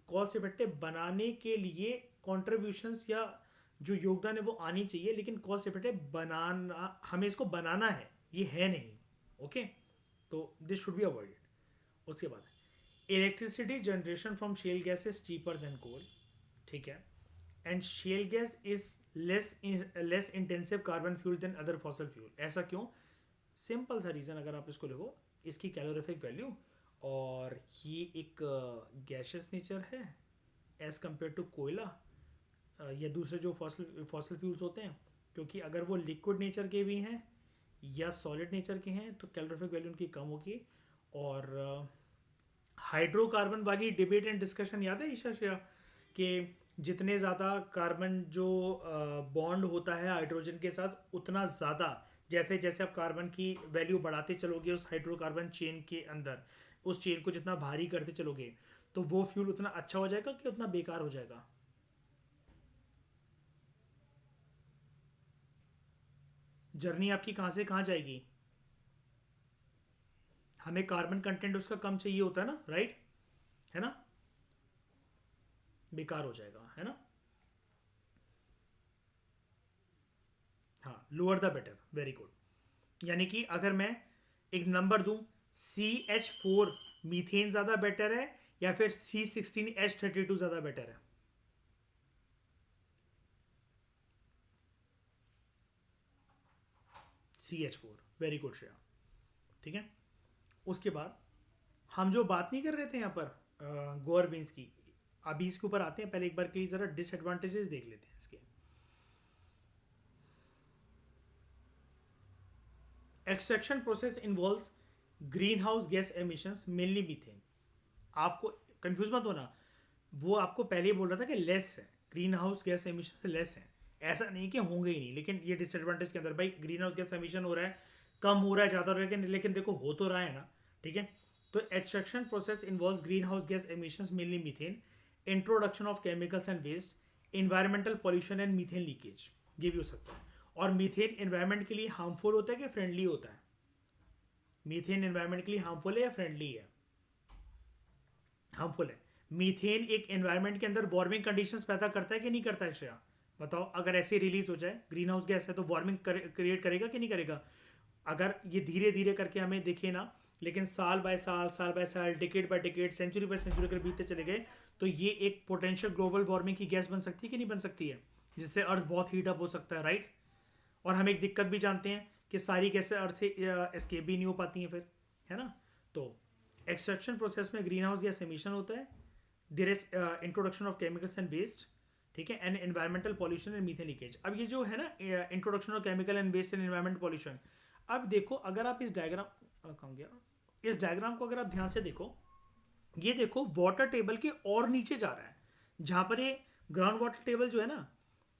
कॉस्ट इफेक्टिव बनाने के लिए कॉन्ट्रीब्यूशंस या जो योगदान है वो आनी चाहिए, लेकिन कॉस्ट इफेक्टिव बनाना, हमें इसको बनाना है, ये है नहीं। ओके, तो दिस शुड बी अवॉइडेड। उसके बाद electricity generation from shale gas is cheaper than coal, ठीक है, and shale gas is less intensive carbon fuel than other fossil fuel. ऐसा क्यों? सिंपल सा रीज़न अगर आप इसको लिखो, इसकी कैलोरीफिक वैल्यू, और ये एक गैशियस नेचर है एज़ कम्पेयर टू कोयला या दूसरे जो फॉसल फ्यूल्स होते हैं, क्योंकि अगर वो लिक्विड नेचर के भी हैं या सॉलिड नेचर के हैं तो कैलोरीफिक वैल्यू उनकी कम होगी। और हाइड्रोकार्बन वाली डिबेट एंड डिस्कशन याद है ईशा श्रेया, कि जितने ज़्यादा कार्बन जो बॉन्ड होता है हाइड्रोजन के साथ उतना ज़्यादा, जैसे जैसे आप कार्बन की वैल्यू बढ़ाते चलोगे उस हाइड्रोकार्बन चेन के अंदर, उस चेन को जितना भारी करते चलोगे तो वो फ्यूल उतना अच्छा हो जाएगा कि उतना बेकार हो जाएगा? जर्नी आपकी कहाँ से कहाँ जाएगी? हमें कार्बन कंटेंट उसका कम चाहिए होता है ना, राइट, है ना, बेकार हो जाएगा, है ना। हाँ, lower the better, very good. यानी कि अगर मैं एक नंबर दूं, CH4 मीथेन ज़्यादा बेटर है या फिर C16H32 ज़्यादा बेटर है? CH4, वेरी गुड श्रेया, ठीक है। उसके बाद हम जो बात नहीं कर रहे थे यहाँ पर गोअर बीन्स की, अभी इसके ऊपर आते हैं। पहले एक बार के लिए ज़रा डिसएडवांटेजेस देख लेते हैं इसके। Extraction process involves green house gas emissions mainly methane. आपको कंफ्यूज मत होना, वो आपको पहले ही बोल रहा था कि लेस है, ग्रीन हाउस गैस एमिशन से लेस है, ऐसा नहीं कि होंगे ही नहीं। लेकिन ये डिसएडवांटेज के अंदर भाई ग्रीन हाउस गैस एमिशन हो रहा है, कम हो रहा है, ज़्यादा हो रहा है, लेकिन देखो हो तो रहा है ना, ठीक है। तो extraction process involves green house gas emissions mainly methane, introduction of chemicals and waste, environmental pollution and methane leakage, ये भी हो सकता है। और मीथेन एनवायरमेंट के लिए हार्मफुल होता है कि फ्रेंडली होता है? मीथेन एनवायरमेंट के लिए हार्मफुल है या फ्रेंडली है? हार्मफुल है। मीथेन एक एनवायरमेंट के अंदर वार्मिंग कंडीशंस पैदा करता है कि नहीं करता है श्रेया? बताओ, अगर ऐसे रिलीज हो जाए, ग्रीन हाउस गैस है तो वार्मिंग क्रिएट करेगा कि नहीं करेगा? अगर ये धीरे धीरे करके हमें दिखे ना, लेकिन साल बाय साल, decade by decade, century by century अगर बीतते चले गए तो ये एक पोटेंशियल ग्लोबल वार्मिंग की गैस बन सकती है कि नहीं बन सकती है, जिससे अर्थ बहुत हीट अप हो सकता है, राइट। और हम एक दिक्कत भी जानते हैं कि सारी गैसें अर्थ से एस्केप भी नहीं हो पाती हैं फिर, है ना। तो एक्सट्रैक्शन प्रोसेस में ग्रीन हाउस गैस एमिशन होता है, there is introduction of chemicals and waste, ठीक है, and environmental pollution and methane leakage. अब ये जो है ना introduction of chemical and waste and environment pollution, अब देखो अगर आप इस डायग्राम कहाँ गया, इस डायग्राम को अगर आप ध्यान से देखो, ये देखो वाटर टेबल के और नीचे जा रहा है, जहां पर ये ग्राउंड वाटर टेबल जो है ना,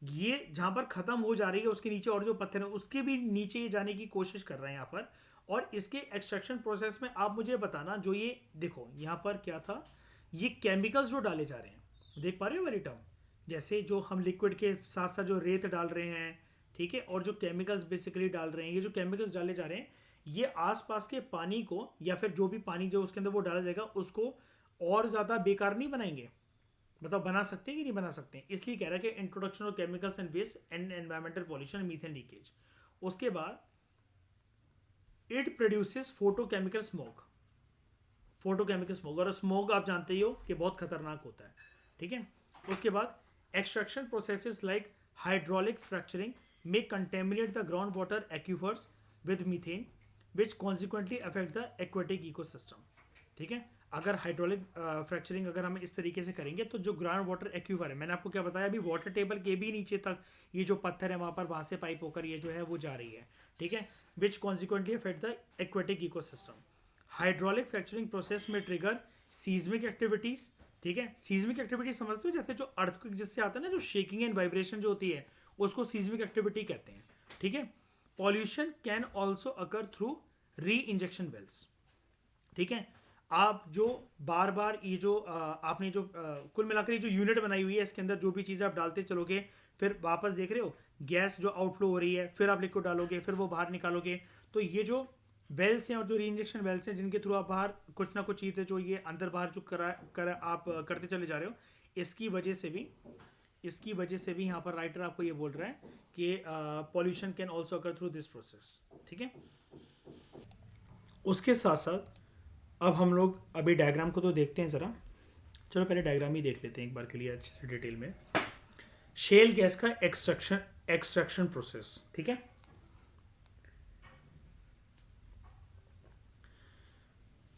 ये जहां पर खत्म हो जा रही है उसके नीचे और जो पत्थर है उसके भी नीचे ये जाने की कोशिश कर रहे हैं यहाँ पर। और इसके एक्सट्रैक्शन प्रोसेस में आप मुझे बताना, जो ये देखो यहाँ पर क्या था, ये केमिकल्स जो डाले जा रहे हैं, देख पा रहे हो मेरी टर्म, जैसे जो हम लिक्विड के साथ साथ जो रेत डाल रहे हैं, ठीक है, और जो केमिकल्स बेसिकली डाल रहे हैं, ये जो केमिकल्स डाले जा रहे हैं ये आसपास के पानी को या फिर जो भी पानी जो उसके अंदर वो डाला जाएगा उसको और ज़्यादा बेकार नहीं बनाएंगे? बताओ बना सकते हैं कि नहीं बना सकते हैं? इसलिए कह रहा है कि introduction of chemicals and waste and environmental pollution, methane leakage. उसके बाद it produces photochemical smoke, photochemical smoke, और स्मोक आप जानते ही हो कि बहुत खतरनाक होता है, ठीक है। उसके बाद extraction processes like hydraulic fracturing may contaminate the ground water aquifers with methane which consequently affect the aquatic ecosystem, ठीक है। अगर हाइड्रोलिक फ्रैक्चरिंग अगर हम इस तरीके से करेंगे तो जो ग्राउंड वाटर एक्यूफर है, मैंने आपको क्या बताया अभी, वाटर टेबल के भी नीचे तक ये जो पत्थर है वहाँ पर, वहाँ से पाइप होकर ये जो है वो जा रही है, ठीक है, which consequently affect the aquatic ecosystem. Hydraulic fracturing process में ट्रिगर सीज्मिक एक्टिविटीज, ठीक है। सीज्मिक एक्टिविटी समझते हो, जैसे जो अर्थक्वेक जिससे आता है ना, जो शेकिंग एंड वाइब्रेशन जो होती है उसको सीज्मिक एक्टिविटी कहते हैं, ठीक है। Pollution can also occur through री इंजेक्शन वेल्स, ठीक है। आप जो बार बार ये जो आपने जो कुल मिलाकर ये जो यूनिट बनाई हुई है, इसके अंदर जो भी चीज़ें आप डालते चलोगे, फिर वापस देख रहे हो गैस जो आउटफ्लो हो रही है, फिर आप लिक्विड डालोगे, फिर वो बाहर निकालोगे। तो ये जो वेल्स हैं और जो री इंजेक्शन वेल्स हैं जिनके थ्रू आप बाहर कुछ ना कुछ चीज़ें जो ये अंदर बाहर जो आप करते चले जा रहे हो, इसकी वजह से भी यहाँ पर राइटर आपको ये बोल रहा है कि pollution can also occur through this process, ठीक है। उसके साथ साथ अब हम लोग अभी डायग्राम को तो देखते हैं ज़रा। चलो पहले डायग्राम ही देख लेते हैं एक बार के लिए अच्छे से डिटेल में। शेल गैस का एक्सट्रैक्शन प्रोसेस, ठीक है।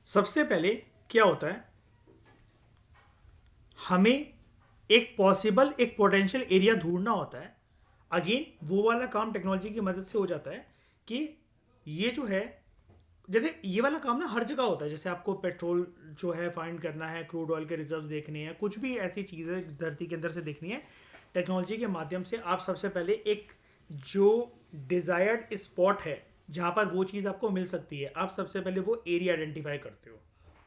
सबसे पहले क्या होता है, हमें एक पोटेंशियल एरिया ढूंढना होता है। अगेन वो वाला काम टेक्नोलॉजी की मदद से हो जाता है कि ये जो है, जैसे ये वाला काम ना हर जगह होता है। जैसे आपको पेट्रोल जो है फाइंड करना है, क्रूड ऑयल के रिजर्व्स देखने हैं, कुछ भी ऐसी चीज़ें धरती के अंदर से देखनी है, टेक्नोलॉजी के माध्यम से आप सबसे पहले एक जो डिज़ायर्ड स्पॉट है जहाँ पर वो चीज़ आपको मिल सकती है, आप सबसे पहले वो एरिया आइडेंटिफाई करते हो,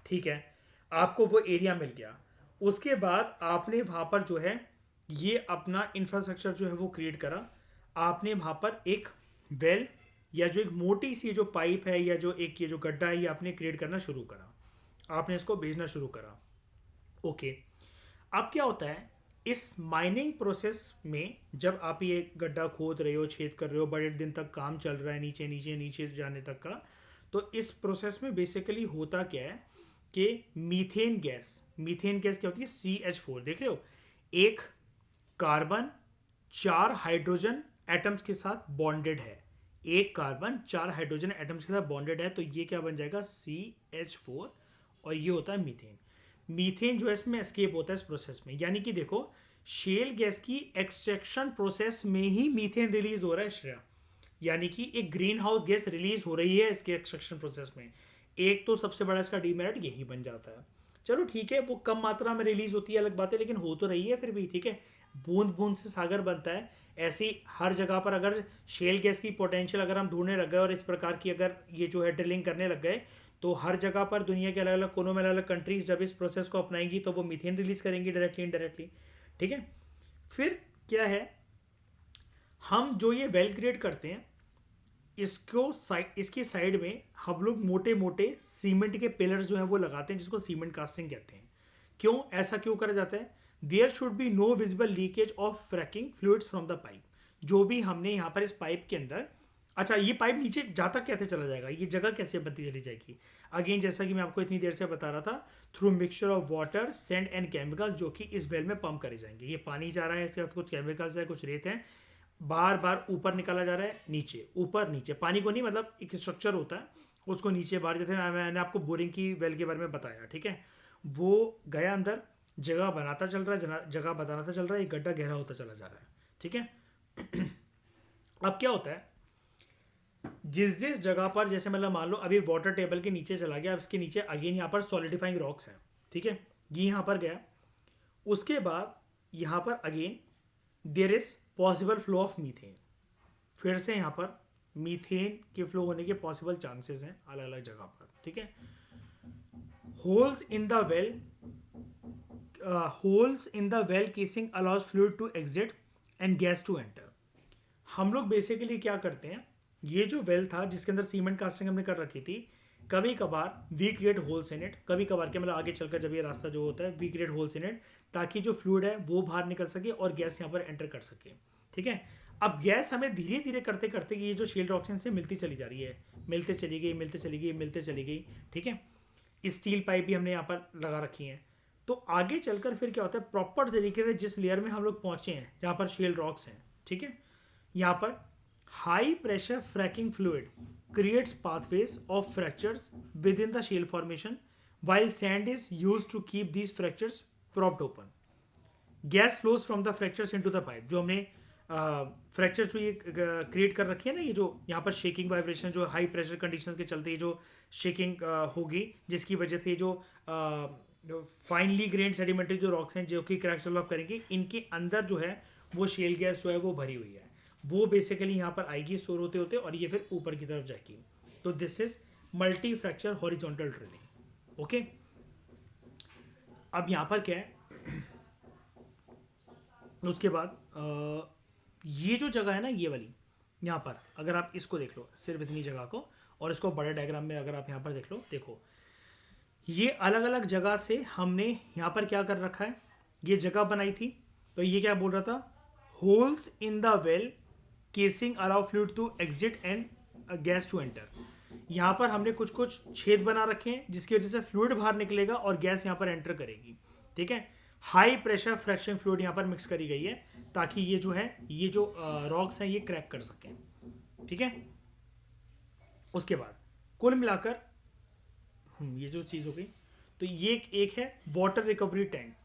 ठीक है। आपको वो एरिया मिल गया, उसके बाद आपने वहाँ पर जो है ये अपना इंफ्रास्ट्रक्चर जो है वो क्रिएट करा। आपने वहाँ पर एक वेल या जो एक मोटी सी जो पाइप है या जो एक ये जो गड्ढा है, ये आपने क्रिएट करना शुरू करा, आपने इसको भेजना शुरू करा, ओके। अब क्या होता है, इस माइनिंग प्रोसेस में जब आप ये गड्ढा खोद रहे हो, छेद कर रहे हो, बड़े दिन तक काम चल रहा है नीचे नीचे नीचे जाने तक का, तो इस प्रोसेस में बेसिकली होता क्या है कि मीथेन गैस क्या होती है, CH4, देख रहे हो, एक कार्बन 4 हाइड्रोजन एटम्स के साथ बॉन्डेड है, एक कार्बन 4 हाइड्रोजन एटम्स के साथ बॉन्डेड है, तो ये क्या बन जाएगा, CH4, और ये होता है मीथेन। मीथेन जो है इसमें एस्केप होता है इस प्रोसेस में। यानी कि देखो, शेल गैस की एक्सट्रैक्शन प्रोसेस में ही मीथेन रिलीज हो रहा है श्रेया, यानी कि एक ग्रीन हाउस गैस रिलीज हो रही है इसके एक्सट्रैक्शन प्रोसेस में। एक तो सबसे बड़ा इसका डीमेरिट यही बन जाता है। चलो ठीक है, वो कम मात्रा में रिलीज होती है अलग बात है, लेकिन हो तो रही है फिर भी, ठीक है। बूंद बूंद से सागर बनता है, ऐसी हर जगह पर अगर शेल गैस की पोटेंशियल अगर हम ढूंढने लग गए और इस प्रकार की अगर ये जो है ड्रिलिंग करने लग गए, तो हर जगह पर दुनिया के अलग अलग कोनों में अलग अलग कंट्रीज जब इस प्रोसेस को अपनाएंगी तो वो मीथेन रिलीज करेंगी डायरेक्टली इनडायरेक्टली, ठीक है। फिर क्या है, हम जो ये वेल क्रिएट करते हैं, इसकी साइड में हम लोग मोटे मोटे सीमेंट के पिलर्स जो हैं वो लगाते हैं, जिसको सीमेंट कास्टिंग कहते हैं। क्यों ऐसा क्यों करा जाता है, there should be no visible leakage of fracking fluids from the pipe. जो भी हमने यहाँ पर इस पाइप के अंदर, अच्छा ये पाइप नीचे जाता कैसे चला जाएगा, ये जगह कैसे बनती चली जाएगी, अगेन जैसा कि मैं आपको इतनी देर से बता रहा था, through mixture of water, sand and chemicals, जो कि इस वेल में पंप करे जाएंगे। ये पानी जा रहा है, इसके साथ कुछ केमिकल्स है, कुछ रेत है, बार बार ऊपर निकाला जा रहा है, नीचे ऊपर नीचे, पानी को नहीं, मतलब एक स्ट्रक्चर होता है उसको नीचे बाहर, जैसे मैंने आपको बोरिंग की वेल के बारे में बताया, ठीक है। वो गया अंदर, जगह बनाता चल रहा है, जगह बताता चल रहा है, एक गड्ढा गहरा होता चला जा रहा है, ठीक है। अब क्या होता है, जिस जगह पर, जैसे मतलब मान लो अभी वाटर टेबल के नीचे चला गया, अब इसके नीचे अगेन यहाँ पर सॉलिडिफाइंग रॉक्स हैं, ठीक है, ये यहाँ पर गया, उसके बाद यहाँ पर again there is possible flow of methane, फिर से यहाँ पर मीथेन के फ्लो होने के पॉसिबल चांसेस हैं अलग अलग जगह पर, ठीक है। Holes in the well casing allows fluid to exit and gas to enter. हम लोग बेसिकली क्या करते हैं, ये जो वेल था जिसके अंदर सीमेंट कास्टिंग हमने कर रखी थी, कभी कभार we create holes in it, कभी कभार के मतलब आगे चलकर जब ये रास्ता जो होता है we create holes in it, ताकि जो फ्लूइड है वो बाहर निकल सके और गैस यहाँ पर एंटर कर सके, ठीक है। अब गैस हमें धीरे धीरे करते करते ये जो शेल रॉक्स से मिलती चली जा रही है, मिलते चली गई, ठीक है। स्टील पाइप भी हमने यहाँ पर लगा रखी है। तो आगे चलकर फिर क्या होता है, प्रॉपर तरीके से जिस लेयर में हम लोग पहुंचे हैं जहाँ पर शेल रॉक्स हैं, ठीक है, यहाँ पर high pressure fracking fluid creates pathways of fractures within the shale formation, while sand is used to keep these fractures propped open. Gas flows from the fractures into the pipe. जो हमने fracture जो ये create कर रखी है ना, ये जो यहाँ पर शेकिंग वाइब्रेशन जो हाई प्रेशर कंडीशंस के चलते जो शेकिंग होगी, जिसकी वजह से जो फाइनली ग्रेन्ड सेडिमेंट्री जो रॉक्स हैं जो कि क्रैक्स डेवलप करेंगे, इनके अंदर जो है वो शेल गैस जो है वो भरी हुई है, वो बेसिकली यहाँ पर आएगी स्टोर होते होते और ये फिर ऊपर की तरफ जाएगी। तो this is multi fracture horizontal drilling. Okay, अब यहाँ पर क्या है, उसके बाद ये जो जगह है ना, ये वाली यहाँ पर अगर आप इसको देख लो, सिर्फ इतनी जगह को, और इसको बड़े डायग्राम में अगर आप यहाँ पर देख लो, देखो ये अलग अलग जगह से हमने यहाँ पर क्या कर रखा है, ये जगह बनाई थी। तो ये क्या बोल रहा था, holes in the well casing allow fluid to exit and gas to enter. यहाँ पर हमने कुछ कुछ छेद बना रखे हैं जिसकी वजह से फ्लूइड बाहर निकलेगा और गैस यहाँ पर एंटर करेगी। ठीक है, हाई प्रेशर फ्रैक्शन फ्लूइड यहाँ पर मिक्स करी गई है ताकि ये जो है, ये जो रॉक्स हैं ये क्रैक कर सकें। ठीक है, उसके बाद कुल मिलाकर ये जो चीज़ हो गई, तो ये एक है water recovery tank.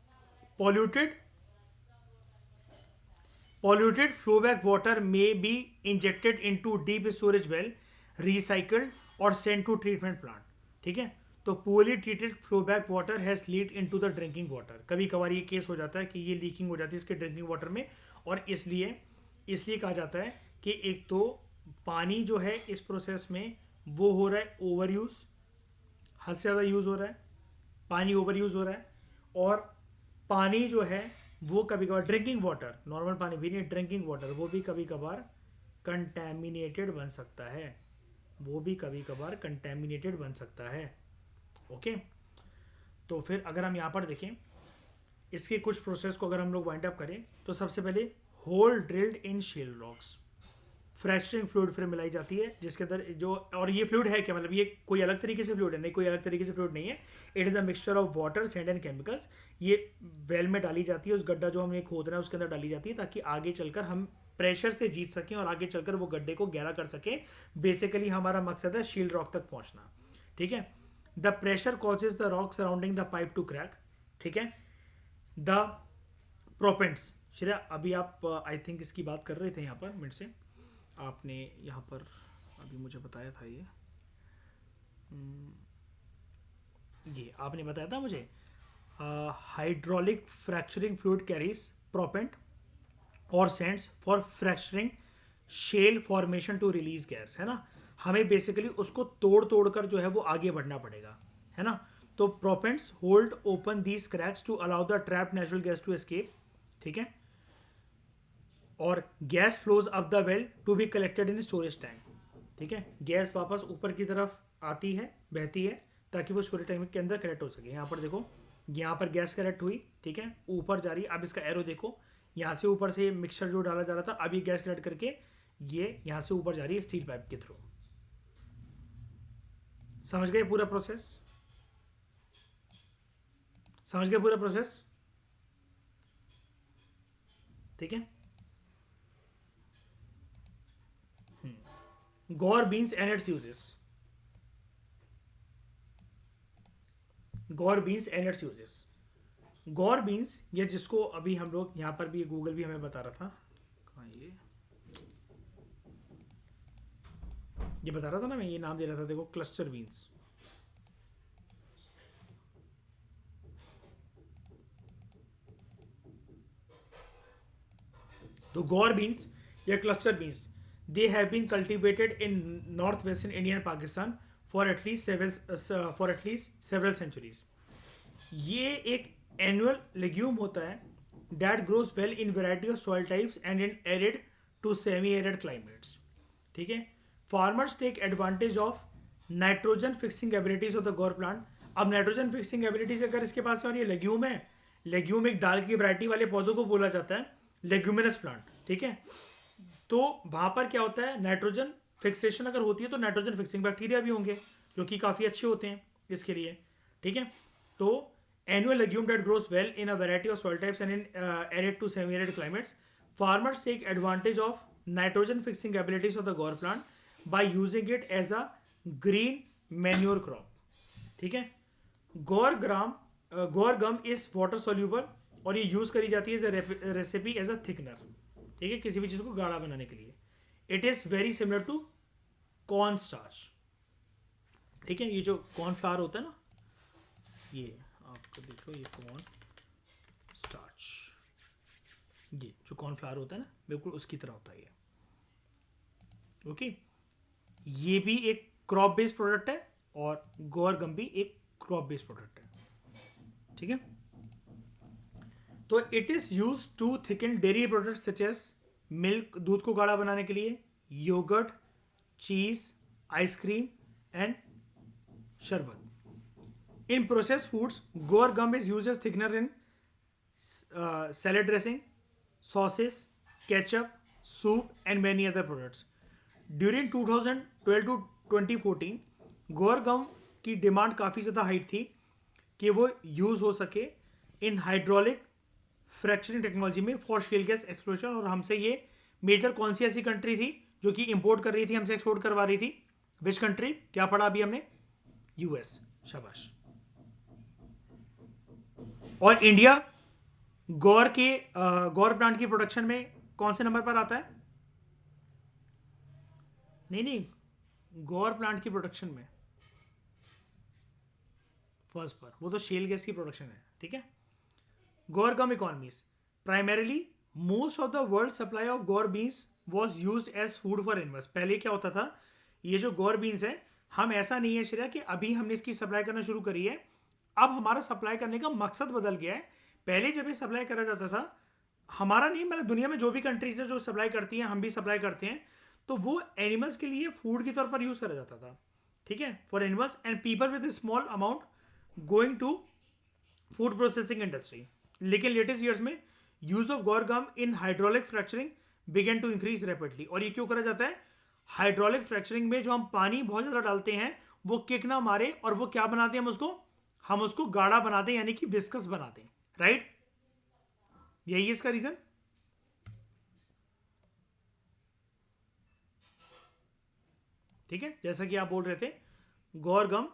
Polluted flowback water may be injected into deep storage well, recycled or sent to treatment plant. ठीक है, तो poorly treated flowback water has leaked into the drinking water। कभी कभार ये केस हो जाता है कि ये लीकिंग हो जाती है इसके ड्रिंकिंग वाटर में, और इसलिए कहा जाता है कि एक तो पानी जो है इस प्रोसेस में वो हो रहा है ओवर यूज, हद से ज़्यादा यूज़ हो रहा है, पानी ओवर यूज़ हो रहा है, और पानी जो है वो कभी कभार ड्रिंकिंग वाटर, नॉर्मल पानी भी नहीं, ड्रिंकिंग वाटर वो भी कभी कभार कंटैमिनेटेड बन सकता है, वो भी कभी कभार कंटैमिनेटेड बन सकता है। ओके, तो फिर अगर हम यहाँ पर देखें इसके कुछ प्रोसेस को अगर हम लोग वाइंड अप करें, तो सबसे पहले होल ड्रिल्ड इन शेल रॉक्स, फ्रैक्चरिंग फ्लूइड फिर मिलाई जाती है जिसके अंदर जो, और ये फ्लूइड है क्या, मतलब ये कोई अलग तरीके से फ्लूइड है नहीं, कोई अलग तरीके से फ्लूइड नहीं है, it is a mixture of water, sand and chemicals. ये वेल में डाली जाती है, उस गड्ढा जो हमने खोद रहे हैं उसके अंदर डाली जाती है ताकि आगे चलकर हम प्रेशर से जीत सकें और आगे चलकर वो गड्ढे को गहरा कर सकें। बेसिकली हमारा मकसद है शील्ड रॉक तक पहुंचना। ठीक है, the pressure causes the rock surrounding the pipe to crack. ठीक है, द प्रोपेंट्स, श्रेया अभी आप आई थिंक इसकी बात कर रहे थे यहाँ पर मिनट से, आपने यहाँ पर अभी मुझे बताया था ये आपने बताया था मुझे, hydraulic fracturing fluid carries proppant और sands for fracturing shale formation to release gas, है ना। हमें बेसिकली उसको तोड़ तोड़ कर जो है वो आगे बढ़ना पड़ेगा, है ना। तो proppants hold open these cracks to allow the trapped natural gas to escape. ठीक है, और gas flows up the well to be collected in storage tank. ठीक है, गैस वापस ऊपर की तरफ आती है, बहती है, ताकि वो स्टोरेज टैंक के अंदर कलेक्ट हो सके। यहाँ पर देखो, यहाँ पर गैस कलेक्ट हुई, ठीक है, ऊपर जा रही है। अब इसका एरो देखो, यहाँ से ऊपर से मिक्सचर जो डाला जा रहा था, अब ये गैस कलेक्ट करके ये यहाँ से ऊपर जा रही है स्टील पाइप के थ्रू। समझ गए पूरा प्रोसेस? समझ गए पूरा प्रोसेस? ठीक है, guar beans and its uses. Guar beans and its uses. Guar beans, ये जिसको अभी हम लोग यहाँ पर भी, गूगल भी हमें बता रहा था, कहाँ ये बता रहा था ना, मैं ये नाम दे रहा था, देखो, क्लस्टर बीन्स। तो गौर बीन्स या cluster beans, they have been cultivated in northwestern India and Pakistan for at least several centuries. ये एक annual legume होता है that grows well in variety of soil types and in arid to semi-arid climates. ठीक है, farmers take advantage of nitrogen fixing abilities of the Gaur plant. अब nitrogen fixing abilities अगर इसके पास है और ये लेग्यूम है, लेग्यूम एक दाल की वैरायटी वाले पौधों को बोला जाता है लेग्यूमिनस प्लांट। ठीक है, तो वहां पर क्या होता है, नाइट्रोजन फिक्सेशन अगर होती है तो नाइट्रोजन फिक्सिंग बैक्टीरिया भी होंगे जो कि काफ़ी अच्छे होते हैं इसके लिए। ठीक है, तो annual legume that grows well in a variety of soil types and in arid to semi arid climates, farmers take advantage of nitrogen fixing abilities of the guar plant by using it as a green manure crop. ठीक है, guar gum is water soluble और ये use करी जाती है as a recipe as a thickener. ठीक है, किसी भी चीज़ को गाढ़ा बनाने के लिए। It is very similar to corn starch. ठीक है, ये जो कॉर्नफ्लावर होता है ना, ये आपको देख लो, ये कॉर्न स्टार्च, ये जो कॉर्नफ्लावर होता है ना, बिल्कुल उसकी तरह होता है ये। ओके, ये भी एक क्रॉप बेस्ड प्रोडक्ट है और गोर गम भी एक क्रॉप बेस्ड प्रोडक्ट है। ठीक है, तो it is use to thicken dairy product such as milk, दूध को गाढ़ा बनाने के लिए, योगर्ट, चीज, आइसक्रीम एंड शरबत। इन process foods, guar gum is use as thickener in salad dressing, sauces, ketchup, soup, and many other products. During 2012 to 2014, गोर गम की डिमांड काफ़ी ज़्यादा हाइट थी कि वो यूज़ हो सके इन हाइड्रोलिक फ्रैक्चरिंग टेक्नोलॉजी में फॉर शेल गैस एक्सप्लोरेशन। और हमसे ये मेजर कौन सी ऐसी कंट्री थी जो कि इंपोर्ट कर रही थी, हमसे एक्सपोर्ट करवा रही थी? Which country? क्या पढ़ा अभी हमने? यूएस। शाबाश। और इंडिया गौर प्लांट की प्रोडक्शन में कौन से नंबर पर आता है? नहीं, गौर प्लांट की प्रोडक्शन में फर्स्ट पर, वो तो शेल गैस की प्रोडक्शन है। ठीक है, guar gum economies, primarily most of the world supply of guar beans was use as food for animals. पहले क्या होता था, ये जो गौर बीन्स है, हम ऐसा नहीं है श्रेया कि अभी हमने इसकी सप्लाई करना शुरू करी है, अब हमारा सप्लाई करने का मकसद बदल गया है। पहले जब ये सप्लाई करा जाता था, हमारा नहीं, मतलब दुनिया में जो भी कंट्रीज है जो सप्लाई करती हैं, हम भी सप्लाई करते हैं, तो वो एनिमल्स के लिए फूड के तौर पर यूज करा जाता था। ठीक है, for animals and people with small amount going to food processing industry. लेकिन लेटेस्ट ईयर्स में use of guar gum in hydraulic fracturing began to increase rapidly. और ये क्यों करा जाता है? हाइड्रोलिक फ्रैक्चरिंग में जो हम पानी बहुत ज़्यादा डालते हैं, वो किक ना मारे, और वो क्या बनाते हैं, हम उसको गाढ़ा बनाते हैं, यानी कि विस्कस बनाते हैं। राइट, यही है इसका रीजन। ठीक है, जैसा कि आप बोल रहे थे, guar gum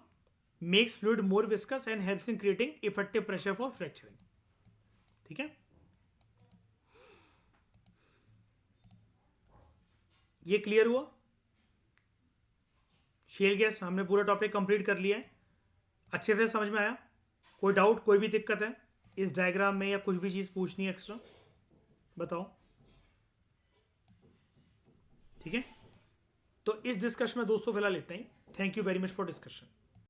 makes fluid more viscous and helps in creating effective pressure for fracturing. ठीक है, ये क्लियर हुआ? शेल गैस हमने पूरा टॉपिक कंप्लीट कर लिया है, अच्छे से समझ में आया? कोई डाउट, कोई भी दिक्कत है इस डायग्राम में, या कुछ भी चीज़ पूछनी है एक्स्ट्रा, बताओ। ठीक है, तो इस डिस्कशन में दोस्तों फिलहाल इतना ही। Thank you very much for discussion.